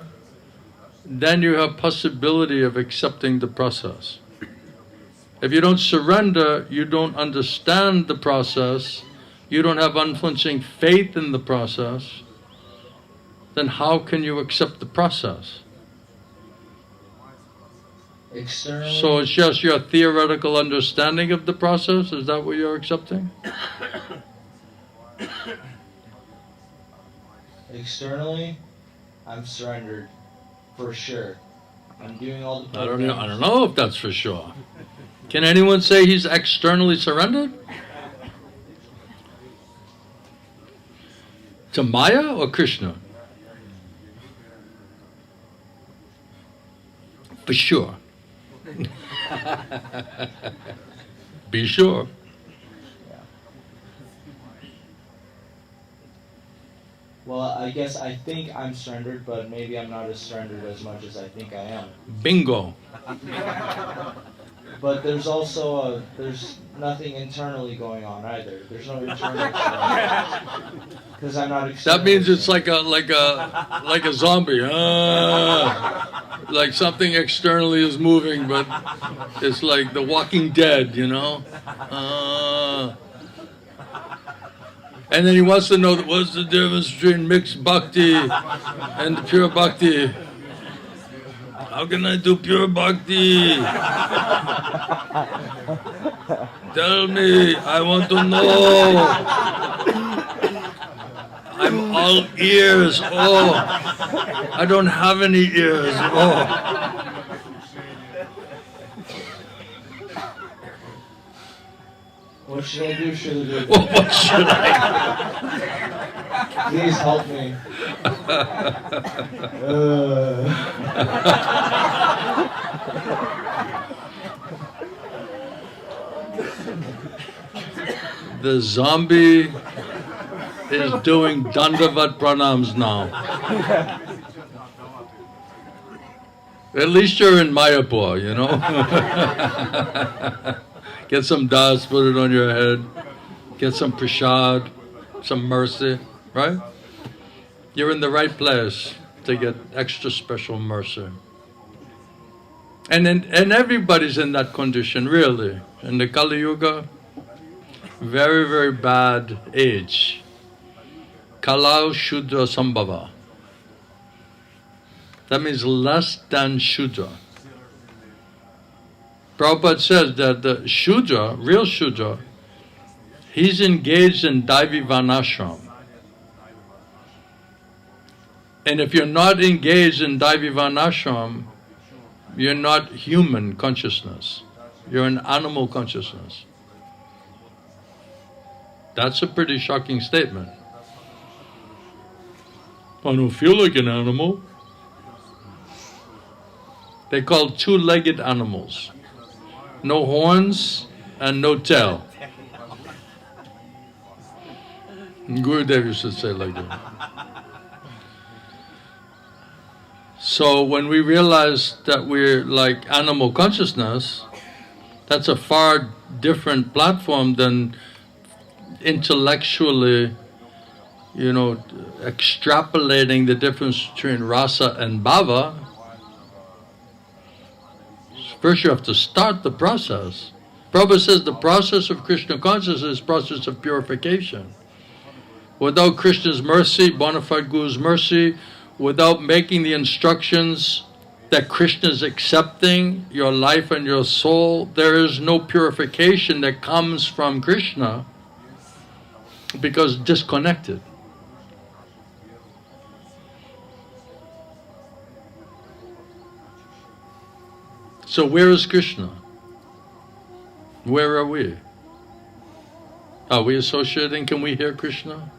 then you have possibility of accepting the process. If you don't surrender, you don't understand the process, you don't have unflinching faith in the process, then how can you accept the process? Externally, So it's just your theoretical understanding of the process? Is that what you're accepting? externally, I'm surrendered, for sure. I'm doing all the I programs. don't know if that's for sure. Can anyone say he's externally surrendered? To Maya or Krishna? For sure. Be sure. Well, I guess I think I'm surrendered, but maybe I'm not as surrendered as much as I think I am. Bingo. But there's also there's nothing internally going on either. There's no internal surrender. Because I'm not. That means it's like a zombie. Like something externally is moving, but it's like The Walking Dead, you know. And then he wants to know what's the difference between mixed bhakti and pure bhakti. How can I do pure bhakti? Tell me, I want to know. I'm all ears. Oh, I don't have any ears. Oh. What should I do? Should I do? What should I Please help me. The zombie is doing dandavat pranams now. At least you're in Mayapur, you know. Get some dust, put it on your head. Get some prasad, some mercy, right? You're in the right place to get extra special mercy. And everybody's in that condition, really. In the Kali Yuga, very, very bad age. Kalau Shudra Sambhava. That means less than Shudra. Prabhupada says that the Shudra, real Shudra, he's engaged in Daivi Varnashram. And if you're not engaged in Daivi Varnashram, you're not human consciousness. You're an animal consciousness. That's a pretty shocking statement. I don't feel like an animal. They're called two-legged animals. No horns and no tail. Gurudev used to say like that. So when we realize that we're like animal consciousness, that's a far different platform than intellectually, you know, extrapolating the difference between rasa and bhava. First you have to start the process. Prabhupada says the process of Krishna consciousness is the process of purification. Without Krishna's mercy, bona fide Guru's mercy, without making the instructions that Krishna is accepting your life and your soul, there is no purification that comes from Krishna because disconnected. So where is Krishna? Where are we? Are we associating? Can we hear Krishna?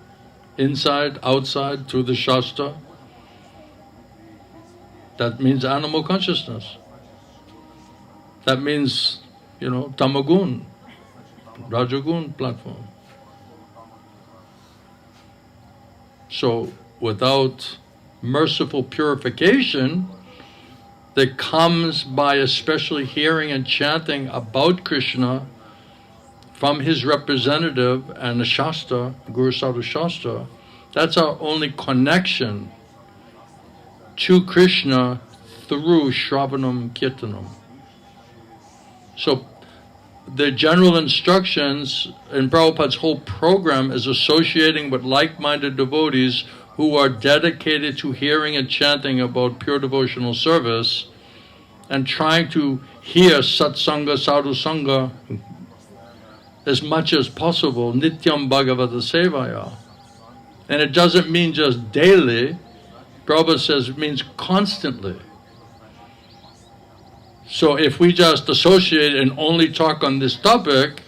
Inside, outside, through the Shastra? That means animal consciousness. That means, you know, tamagun, rajagun platform. So without merciful purification that comes by especially hearing and chanting about Krishna from his representative and the Shastra, Guru Sadhu Shastra, that's our only connection to Krishna through Shravanam Kirtanam. So the general instructions in Prabhupada's whole program is associating with like-minded devotees who are dedicated to hearing and chanting about pure devotional service and trying to hear satsanga, sadhu sangha as much as possible, nityam bhagavata sevaya. And it doesn't mean just daily. Prabhupada says it means constantly. So if we just associate and only talk on this topic,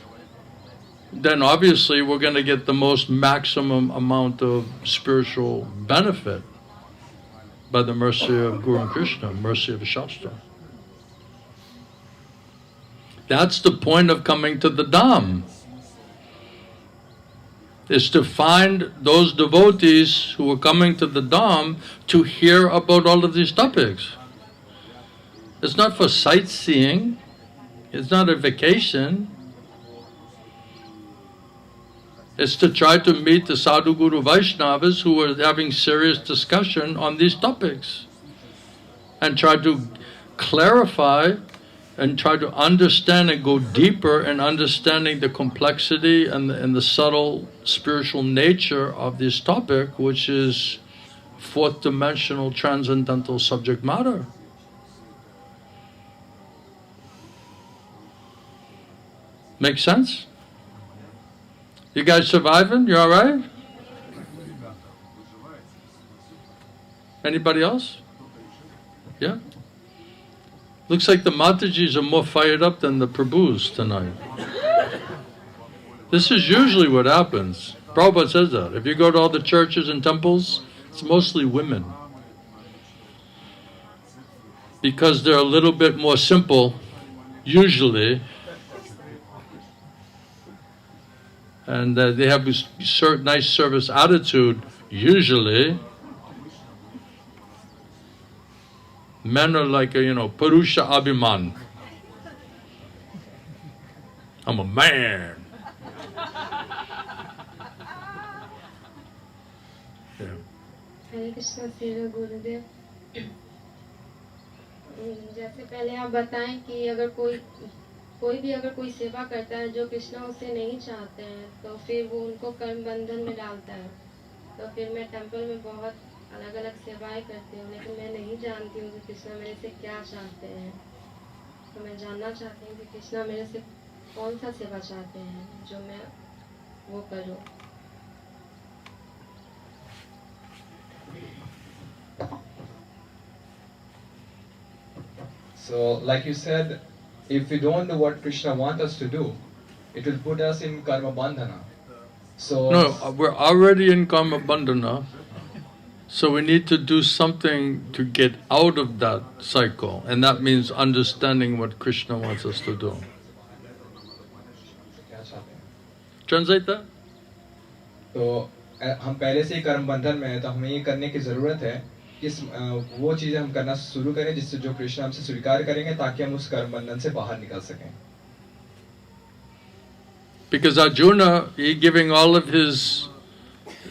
then obviously we're going to get the most maximum amount of spiritual benefit by the mercy of Guru and Kṛṣṇa, mercy of Shastra. That's the point of coming to the Dham, is to find those devotees who are coming to the Dham to hear about all of these topics. It's not for sightseeing, it's not a vacation. It's to try to meet the Sadhu Guru Vaishnavas who are having serious discussion on these topics and try to clarify and try to understand and go deeper in understanding the complexity and the subtle spiritual nature of this topic, which is fourth dimensional transcendental subject matter. Make sense? You guys surviving? You alright? Anybody else? Yeah? Looks like the Matajis are more fired up than the Prabhus tonight. This is usually what happens. Prabhupada says that. If you go to all the churches and temples, it's mostly women. Because they're a little bit more simple, usually, and they have a nice service attitude, usually. Men are like, Purusha Abhiman. I'm a man. Yeah. हरे कृष्णा श्री गुरुदेव। जैसे पहले आप बताएं कि अगर कोई भी अगर कोई सेवा करता है जो कृष्णा उससे नहीं चाहते हैं, तो फिर वो उनको कर्म बंधन में डालता है। तो फिर मैं टेंपल में बहुत अलग अलग सेवाएं करती हूँ, लेकिन मैं नहीं जानती हूँ कि कृष्णा मेरे से क्या चाहते हैं। तो मैं जानना चाहती हूँ कि कृष्णा मेरे से कौन सा सेवा चाहते हैं जो मैं वो करूँ। So, like you said, if we don't do what Krishna wants us to do, it will put us in karma bandhana. So no, we're already in karma bandhana, so we need to do something to get out of that cycle, and that means understanding what Krishna wants us to do. Translate that? तो हम पहले से ही कर्म बंधन में हैं, तो हमें ये करने की जरूरत है कि वो चीजें हम करना शुरू करें जिससे जो कृष्ण हमसे स्वीकार करेंगे, ताकि हम उस कर्म बंधन से बाहर निकल सकें. Because Arjuna, he giving all of his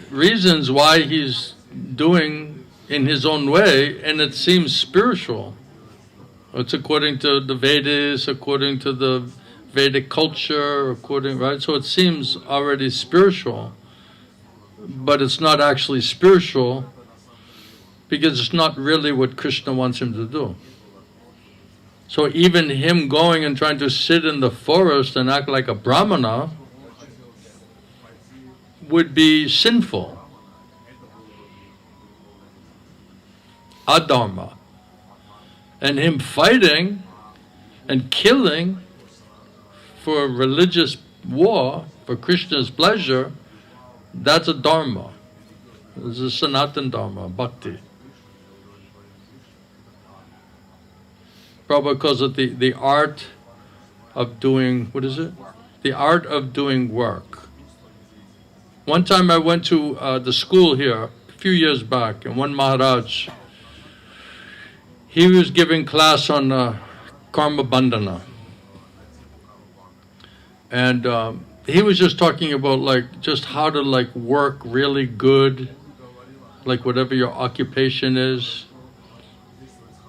reasons why he's doing in his own way, and it seems spiritual. It's according to the Vedas, according to the Vedic culture, right? So it seems already spiritual, but it's not actually spiritual because it's not really what Krishna wants him to do. So even him going and trying to sit in the forest and act like a brahmana would be sinful. Adharma. And him fighting and killing for religious war, for Krishna's pleasure, that's a dharma. This is Sanatana Dharma, bhakti. Prabhupada calls it the art of doing, what is it? The art of doing work. One time I went to the school here, a few years back, and one Maharaj, he was giving class on karma bandhana. And he was just talking about just how to work really good, like whatever your occupation is.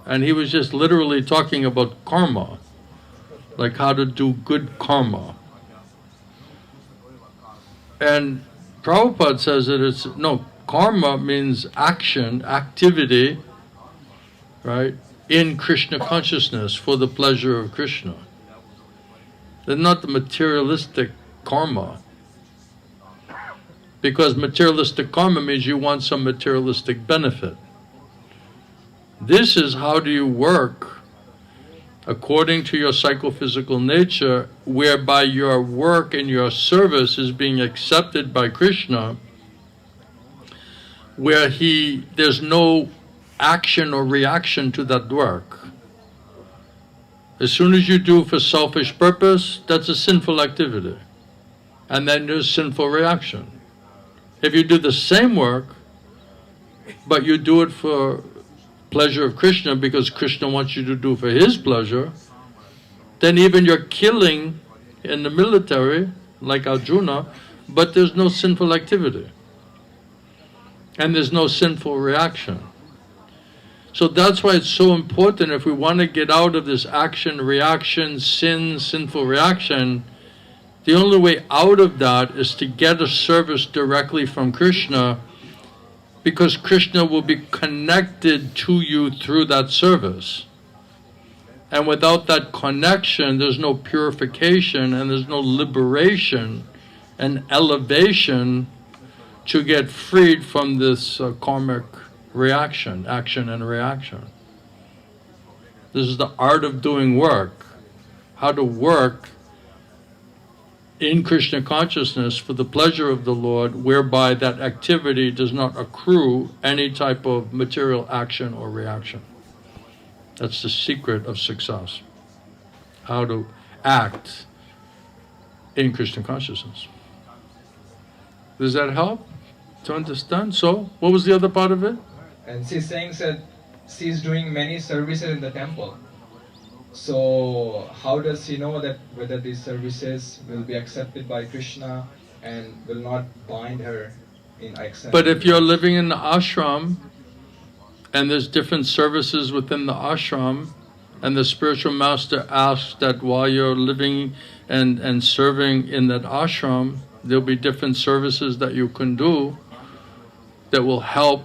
And he was just literally talking about karma, like how to do good karma. And Prabhupada says that it's, no, karma means action, activity, right, in Krishna consciousness for the pleasure of Krishna. They're not the materialistic karma. Because materialistic karma means you want some materialistic benefit. This is how do you work according to your psychophysical nature, whereby your work and your service is being accepted by Krishna, where there's no action or reaction to that work. As soon as you do for selfish purpose, that's a sinful activity. And then there's sinful reaction. If you do the same work, but you do it for pleasure of Krishna because Krishna wants you to do for his pleasure, then even you're killing in the military, like Arjuna, but there's no sinful activity. And there's no sinful reaction. So that's why it's so important, if we want to get out of this action, reaction, sin, sinful reaction, the only way out of that is to get a service directly from Krishna, because Krishna will be connected to you through that service. And without that connection, there's no purification and there's no liberation and elevation to get freed from this karmic reaction, action and reaction. This is the art of doing work, how to work in Krishna consciousness for the pleasure of the Lord, whereby that activity does not accrue any type of material action or reaction. That's the secret of success. How to act in Krishna consciousness. Does that help to understand? So, what was the other part of it? And she's saying that she's doing many services in the temple. So how does she know that whether these services will be accepted by Krishna and will not bind her in accepting? But if you're living in the ashram and there's different services within the ashram, and the spiritual master asks that while you're living and serving in that ashram, there'll be different services that you can do that will help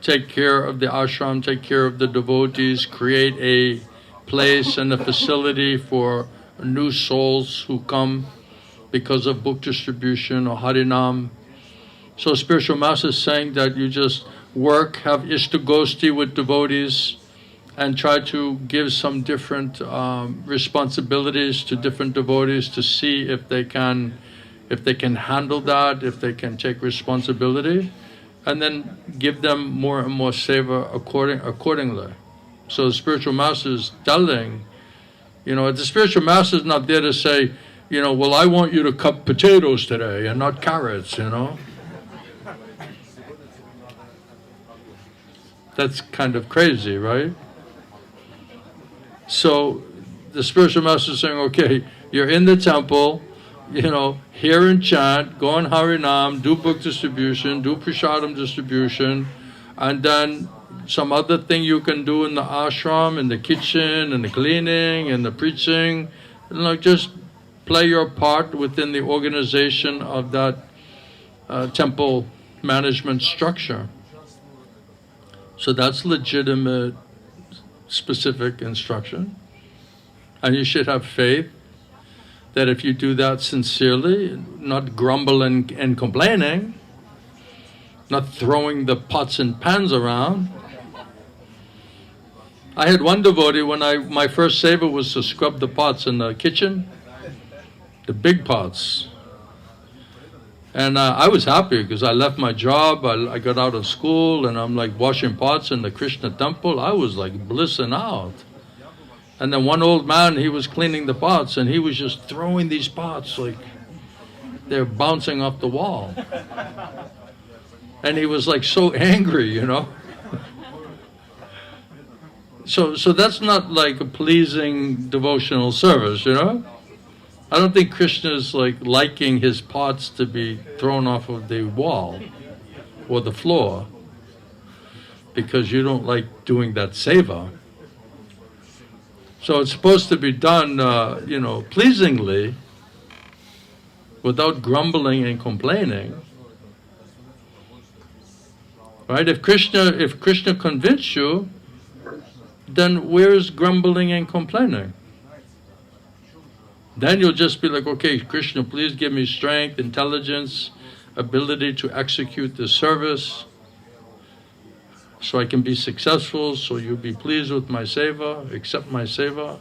take care of the ashram, take care of the devotees, create a place and a facility for new souls who come because of book distribution or Harinam. So spiritual master is saying that you just work, have ishtagosti with devotees, and try to give some different responsibilities to different devotees to see if they can handle that, if they can take responsibility, and then give them more and more seva accordingly. So the spiritual master is telling, the spiritual master is not there to say, well, I want you to cut potatoes today and not carrots, That's kind of crazy, right? So the spiritual master is saying, okay, you're in the temple, hear and chant, go on Harinam, do book distribution, do prasadam distribution, and then some other thing you can do in the ashram, in the kitchen, in the cleaning, in the preaching, just play your part within the organization of that temple management structure. So that's legitimate, specific instruction. And you should have faith that if you do that sincerely, not grumbling and complaining, not throwing the pots and pans around. I had one devotee when my first seva was to scrub the pots in the kitchen, the big pots. And I was happy because I left my job, I got out of school, and I'm like washing pots in the Kṛṣṇa temple. I was like blissing out. And then one old man, he was cleaning the pots, and he was just throwing these pots like they're bouncing off the wall. And he was like so angry, So that's not like a pleasing devotional service, I don't think Krishna is like liking his pots to be thrown off of the wall or the floor because you don't like doing that seva. So it's supposed to be done, pleasingly, without grumbling and complaining. Right? If Krishna convinced you, then where's grumbling and complaining? Then you'll just be like, okay, Krishna, please give me strength, intelligence, ability to execute this service, so I can be successful, so you'll be pleased with my seva, accept my seva.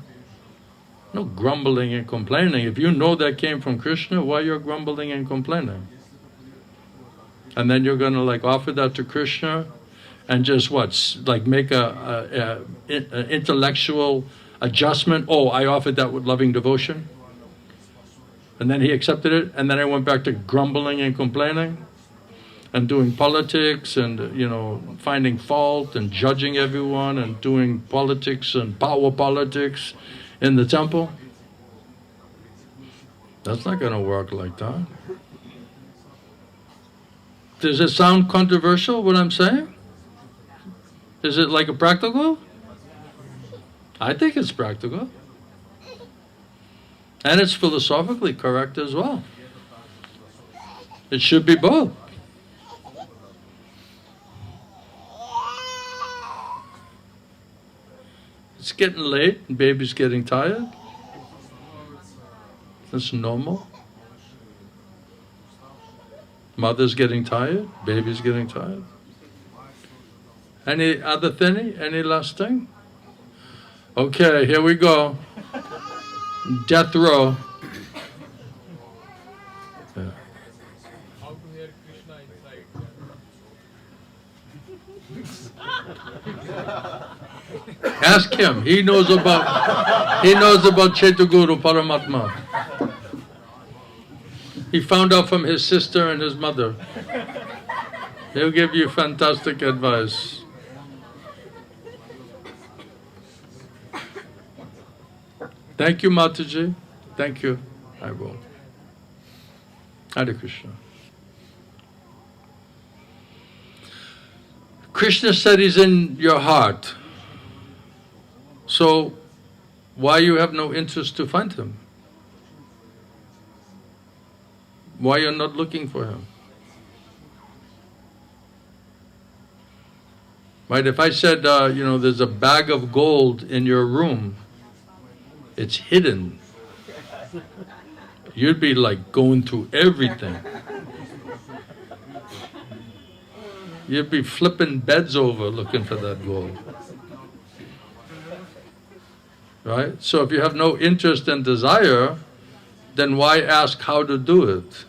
No grumbling and complaining. If you know that came from Krishna, why you're grumbling and complaining? And then you're going to offer that to Krishna and just make a intellectual adjustment. Oh, I offered that with loving devotion. And then he accepted it, and then I went back to grumbling and complaining and doing politics and, finding fault and judging everyone and doing politics and power politics in the temple. That's not going to work like that. Does it sound controversial, what I'm saying? Is it like a practical? I think it's practical. And it's philosophically correct as well. It should be both. It's getting late and baby's getting tired. That's normal. Mother's getting tired, baby's getting tired. Any other thing? Any last thing? Okay, here we go. Death row. Yeah. How to hear Krishna inside? Ask him. He knows about Chaitaguru Paramatma. He found out from his sister and his mother. He'll give you fantastic advice. Thank you, Mataji. Thank you. I will. Hare Krishna. Krishna said he's in your heart. So, why you have no interest to find him? Why you're not looking for him? Right, if I said, there's a bag of gold in your room, it's hidden, you'd be going through everything. You'd be flipping beds over looking for that gold. Right? So if you have no interest and desire, then why ask how to do it?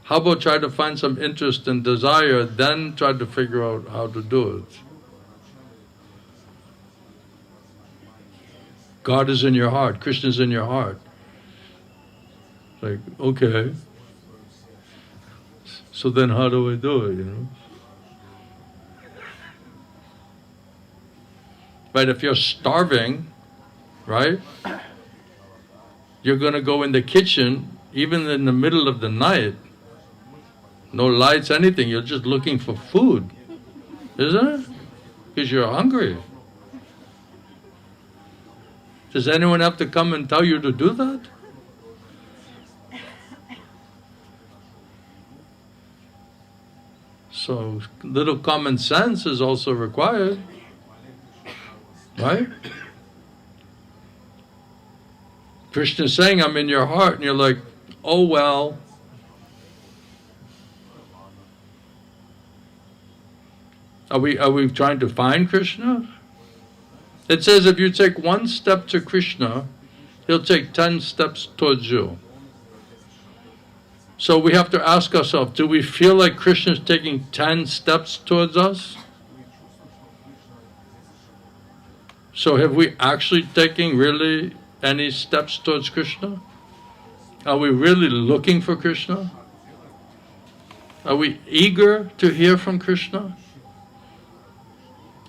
How about try to find some interest and desire, then try to figure out how to do it? God is in your heart, Krishna is in your heart. Okay. So then how do I do it, Right, if you're starving, right, you're going to go in the kitchen, even in the middle of the night, no lights, anything, you're just looking for food, isn't it? Because you're hungry. Does anyone have to come and tell you to do that? So, little common sense is also required. Right? Krishna is saying, I'm in your heart, and you're like, oh well. Are we trying to find Krishna? It says if you take one step to Krishna, he'll take 10 steps towards you. So we have to ask ourselves, do we feel like Krishna is taking 10 steps towards us? So have we actually taken really any steps towards Krishna? Are we really looking for Krishna? Are we eager to hear from Krishna?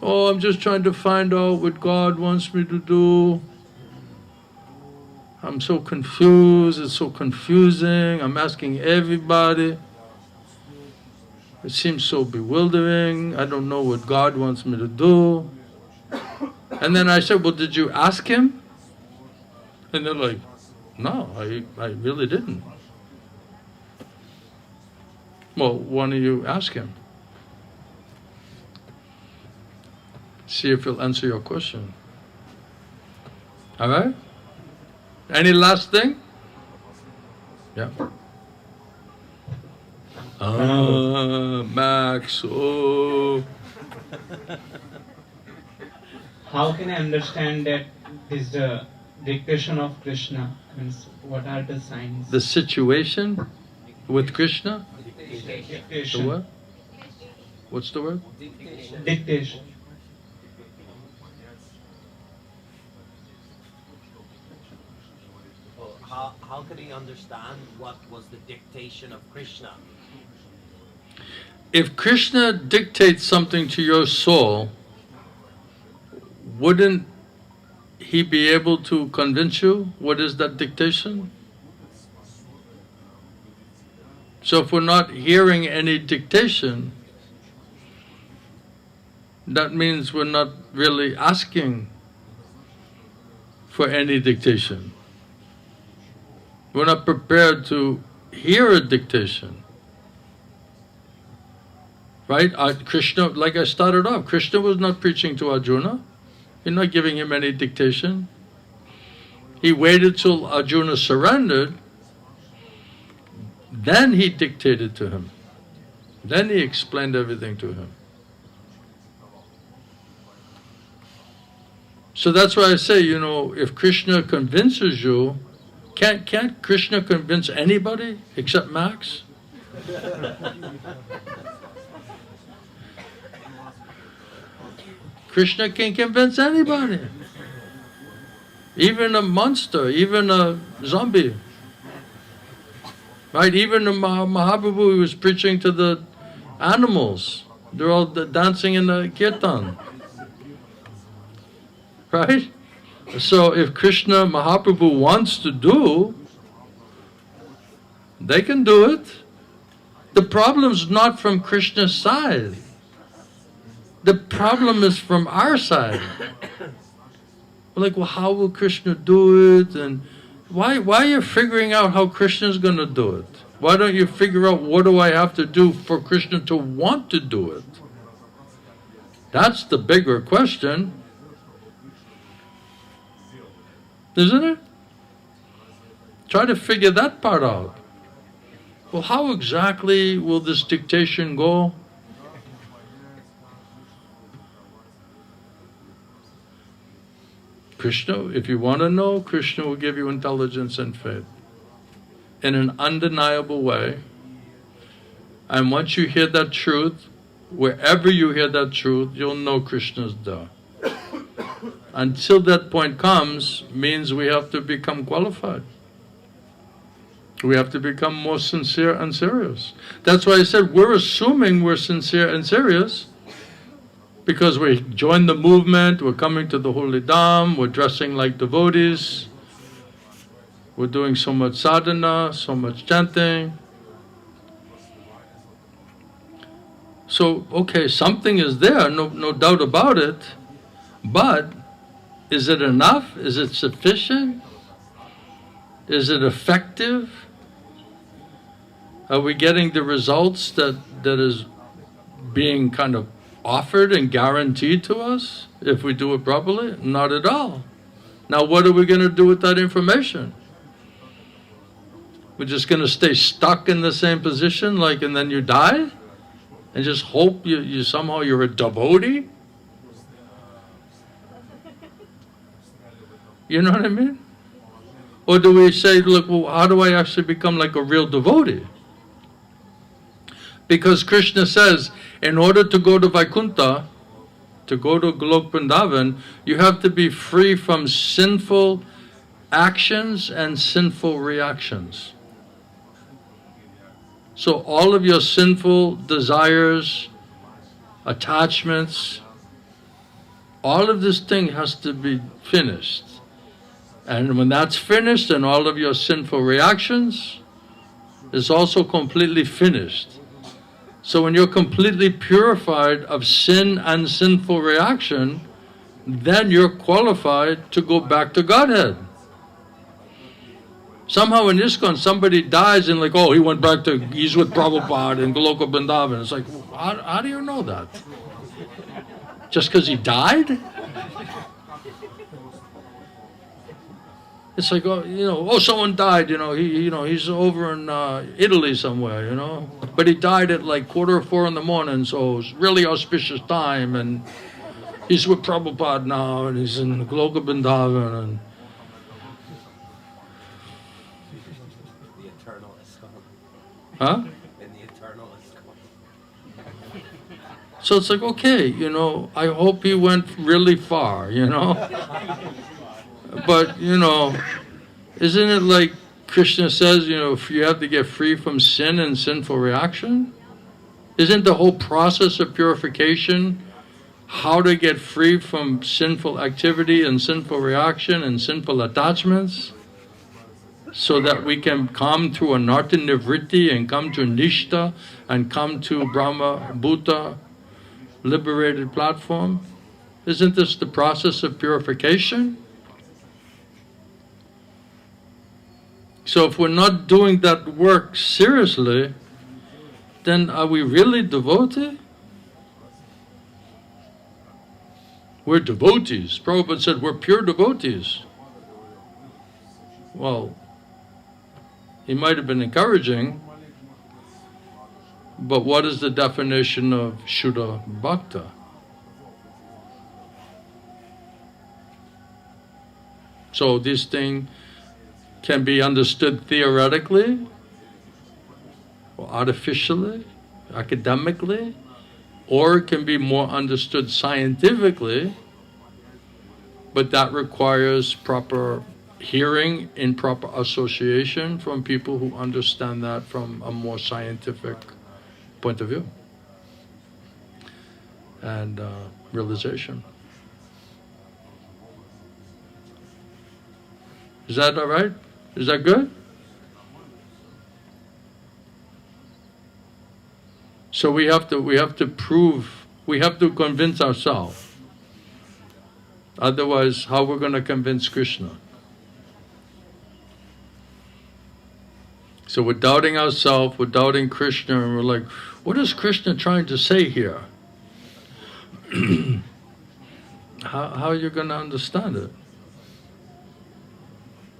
Oh, I'm just trying to find out what God wants me to do. I'm so confused, it's so confusing, I'm asking everybody. It seems so bewildering, I don't know what God wants me to do. And then I said, well, did you ask him? And they're like, no, I really didn't. Well, why don't you ask him? See if he'll answer your question. All right? Any last thing? Yeah. Max, oh. How can I understand that is the dictation of Kṛṣṇa? Means what are the signs? The situation with Kṛṣṇa? The Dictation. what? What's the word? Dictation. Well, how could he understand what was the dictation of Kṛṣṇa? If Kṛṣṇa dictates something to your soul, wouldn't he be able to convince you what is that dictation? So if we're not hearing any dictation, that means we're not really asking for any dictation. We're not prepared to hear a dictation. Right? Kṛṣṇa, like I started off, Kṛṣṇa was not preaching to Arjuna. He's not giving him any dictation. He waited till Arjuna surrendered, then he dictated to him. Then he explained everything to him. So that's why I say, if Kṛṣṇa convinces you, can't Kṛṣṇa convince anybody except Max? Kṛṣṇa can't convince anybody. Even a monster, even a zombie. Right? Even the Mahaprabhu who was preaching to the animals. They're all dancing in the kirtan. Right? So if Kṛṣṇa Mahaprabhu wants to do, they can do it. The problem's not from Kṛṣṇa's side. The problem is from our side. We're like, well, how will Kṛṣṇa do it? And why are you figuring out how Kṛṣṇa's going to do it? Why don't you figure out what do I have to do for Kṛṣṇa to want to do it? That's the bigger question. Isn't it? Try to figure that part out. Well, how exactly will this dictation go? Kṛṣṇa, if you want to know, Kṛṣṇa will give you intelligence and faith in an undeniable way. And once you hear that truth, wherever you hear that truth, you'll know Kṛṣṇa's there. Until that point comes, means we have to become qualified. We have to become more sincere and serious. That's why I said we're assuming we're sincere and serious because we joined the movement, we're coming to the Holy Dham, we're dressing like devotees, we're doing so much sadhana, so much chanting. So, okay, something is there, no doubt about it, but is it enough? Is it sufficient? Is it effective? Are we getting the results that is being kind of offered and guaranteed to us if we do it properly? Not at all. Now what are we going to do with that information? We're just going to stay stuck in the same position and then you die? And just hope you somehow you're a devotee? You know what I mean? Or do we say, look, well, how do I actually become like a real devotee? Because Kṛṣṇa says, in order to go to Vaikuntha, to go to Golok Vrindavan, you have to be free from sinful actions and sinful reactions. So all of your sinful desires, attachments, all of this thing has to be finished. And when that's finished, and all of your sinful reactions is also completely finished. So when you're completely purified of sin and sinful reaction, then you're qualified to go back to Godhead. Somehow in ISKCON, somebody dies and like, oh, he went back to, he's with Prabhupada in Goloka Vrindavan. It's like, how do you know that? Just because he died? It's like, oh, someone died, he's over in Italy somewhere, But he died at like 3:45 in the morning, so it's really auspicious time, and he's with Prabhupada now, and he's in Goloka Vrindavan, and the eternal ISKCON. huh? In the eternal ISKCON. So it's like, okay, I hope he went really far, But, isn't it like Kṛṣṇa says, if you have to get free from sin and sinful reaction? Isn't the whole process of purification how to get free from sinful activity and sinful reaction and sinful attachments? So that we can come to anartha nivritti and come to nishtha and come to Brahma Bhuta, liberated platform? Isn't this the process of purification? So if we're not doing that work seriously, then are we really devotee? We're devotees. Prabhupada said we're pure devotees. Well, he might have been encouraging, but what is the definition of Shuddha Bhakta? So this thing can be understood theoretically, or artificially, academically, or it can be more understood scientifically, but that requires proper hearing in proper association from people who understand that from a more scientific point of view and realization. Is that all right? Is that good? So we have to convince ourselves. Otherwise, how we're going to convince Kṛṣṇa? So we're doubting ourselves, we're doubting Kṛṣṇa, and we're like, what is Kṛṣṇa trying to say here? How are you going to understand it?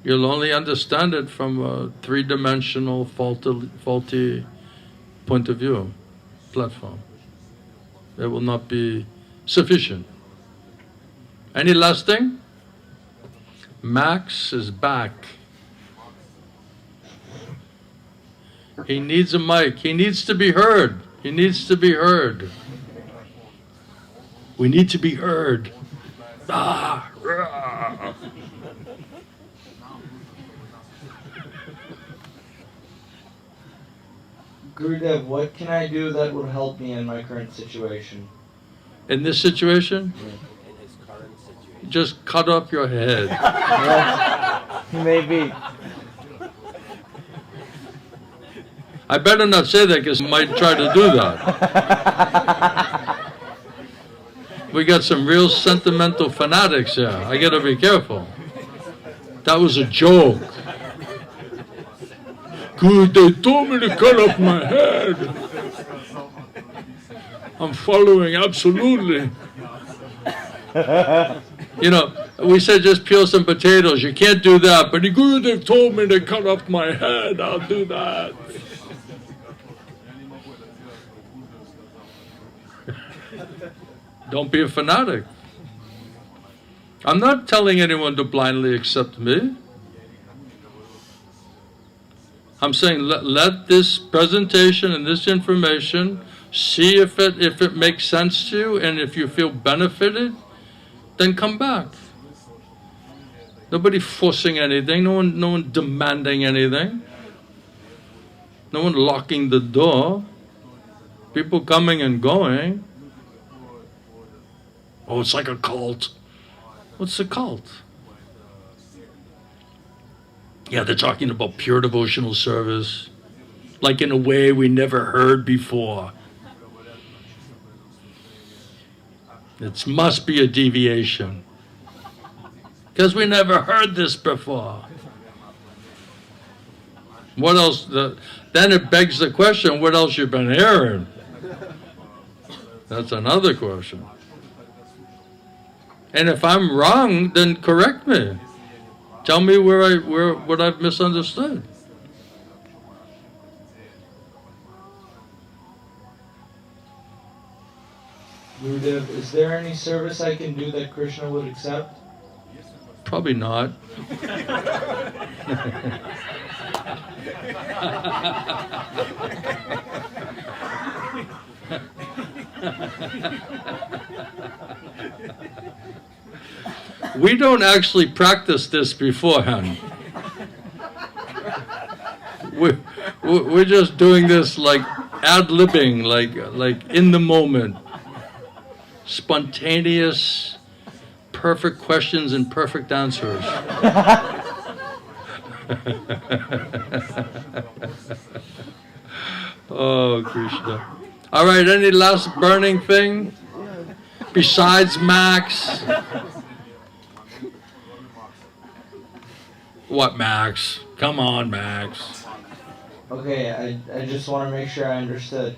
You'll only understand it from a three-dimensional, faulty point of view, platform. It will not be sufficient. Any last thing? Max is back. He needs a mic. He needs to be heard. He needs to be heard. We need to be heard. Ah, rah. Gurudev, what can I do that would help me in my current situation? In this situation? Yeah. In his current situation. Just cut off your head. Yes, maybe. I better not say that because I might try to do that. We got some real sentimental fanatics here. I gotta be careful. That was a joke. Good, they told me to cut off my head. I'm following, absolutely. We said just peel some potatoes. You can't do that. But the Guru, they've told me to cut off my head. I'll do that. Don't be a fanatic. I'm not telling anyone to blindly accept me. I'm saying let this presentation and this information, see if it makes sense to you, and if you feel benefited, then come back. Nobody forcing anything, no one demanding anything, no one locking the door. People coming and going. Oh, it's like a cult. What's a cult? Yeah, they're talking about pure devotional service, like in a way we never heard before. It must be a deviation. Because we never heard this before. What else? Then it begs the question, what else you've been hearing? That's another question. And if I'm wrong, then correct me. Tell me what I've misunderstood. Gurudev, is there any service I can do that Kṛṣṇa would accept? Probably not. We don't actually practice this beforehand. We're just doing this like ad-libbing, like in the moment. Spontaneous, perfect questions and perfect answers. Oh, Kṛṣṇa. All right, any last burning thing besides Max? What, Max? Come on, Max. Okay, I just want to make sure I understood.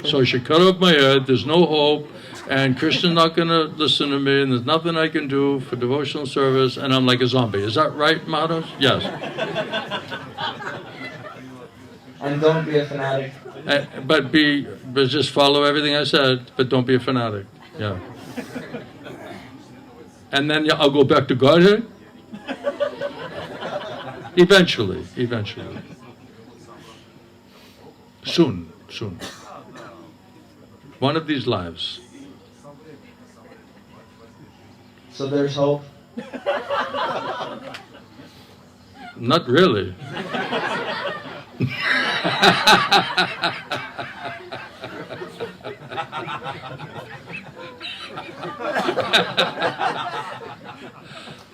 So I should cut off my head, there's no hope, and Kṛṣṇa's not going to listen to me, and there's nothing I can do for devotional service, and I'm like a zombie. Is that right, Maharaj? Yes. And don't be a fanatic. But just follow everything I said, but don't be a fanatic. Yeah. And then I'll go back to Godhead? Eventually. Soon. One of these lives. So there's hope? Not really.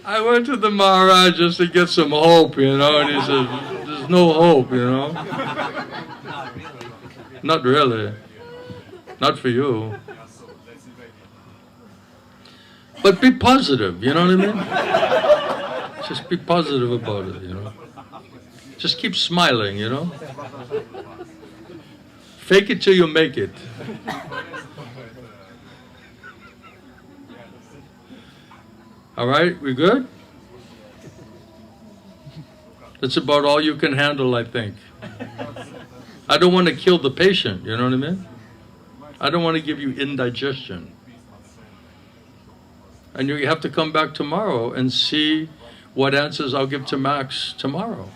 I went to the Maharaj just to get some hope, and he said, there's no hope, Not really. Not for you. But be positive, you know what I mean? Just be positive about it, Just keep smiling, Fake it till you make it. All right, we good? That's about all you can handle, I think. I don't want to kill the patient, you know what I mean? I don't want to give you indigestion. And you have to come back tomorrow and see what answers I'll give to Max tomorrow.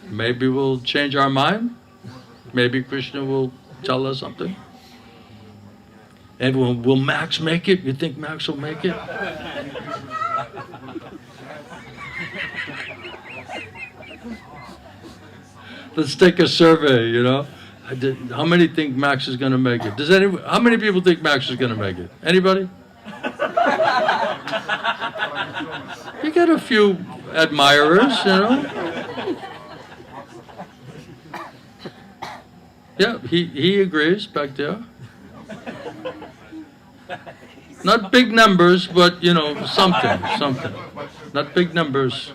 Maybe we'll change our mind. Maybe Kṛṣṇa will tell us something. Everyone, will Max make it? You think Max will make it? Let's take a survey, How many think Max is going to make it? How many people think Max is going to make it? Anybody? You got a few admirers, Yeah, he agrees back there. Not big numbers, but, something. Not big numbers.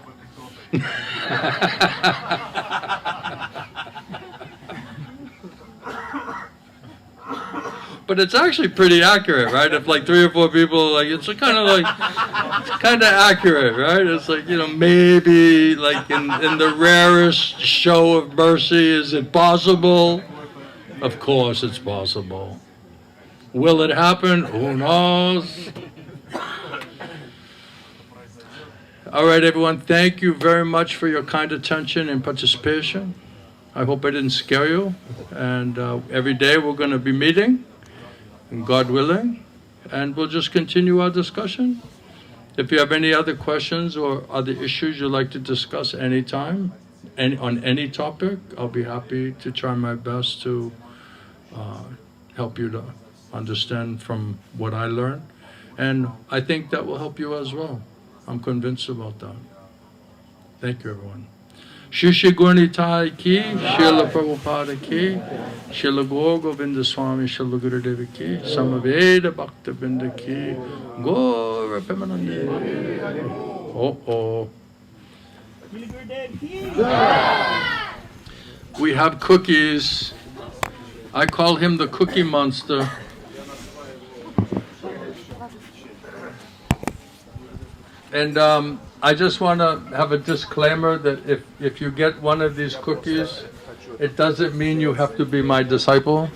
But it's actually pretty accurate, right? If like 3 or 4 people, it's kind of accurate, right? It's like, maybe like in the rarest show of mercy, is it possible? Of course it's possible. Will it happen? Who knows? All right, everyone, thank you very much for your kind attention and participation. I hope I didn't scare you. And every day we're going to be meeting, God willing, and we'll just continue our discussion. If you have any other questions or other issues you'd like to discuss anytime, on any topic, I'll be happy to try my best to help you to understand from what I learned. And I think that will help you as well. I'm convinced about that. Thank you, everyone. Shri Shri Gurnitai ki, Srila Prabhupada ki, Srila Gaur Govinda Swami, Srila Gurudeva ki, Samaveda Bhakta Binda ki, Gaura Premanande. We have cookies. I call him the cookie monster. And I just want to have a disclaimer that if you get one of these cookies, it doesn't mean you have to be my disciple.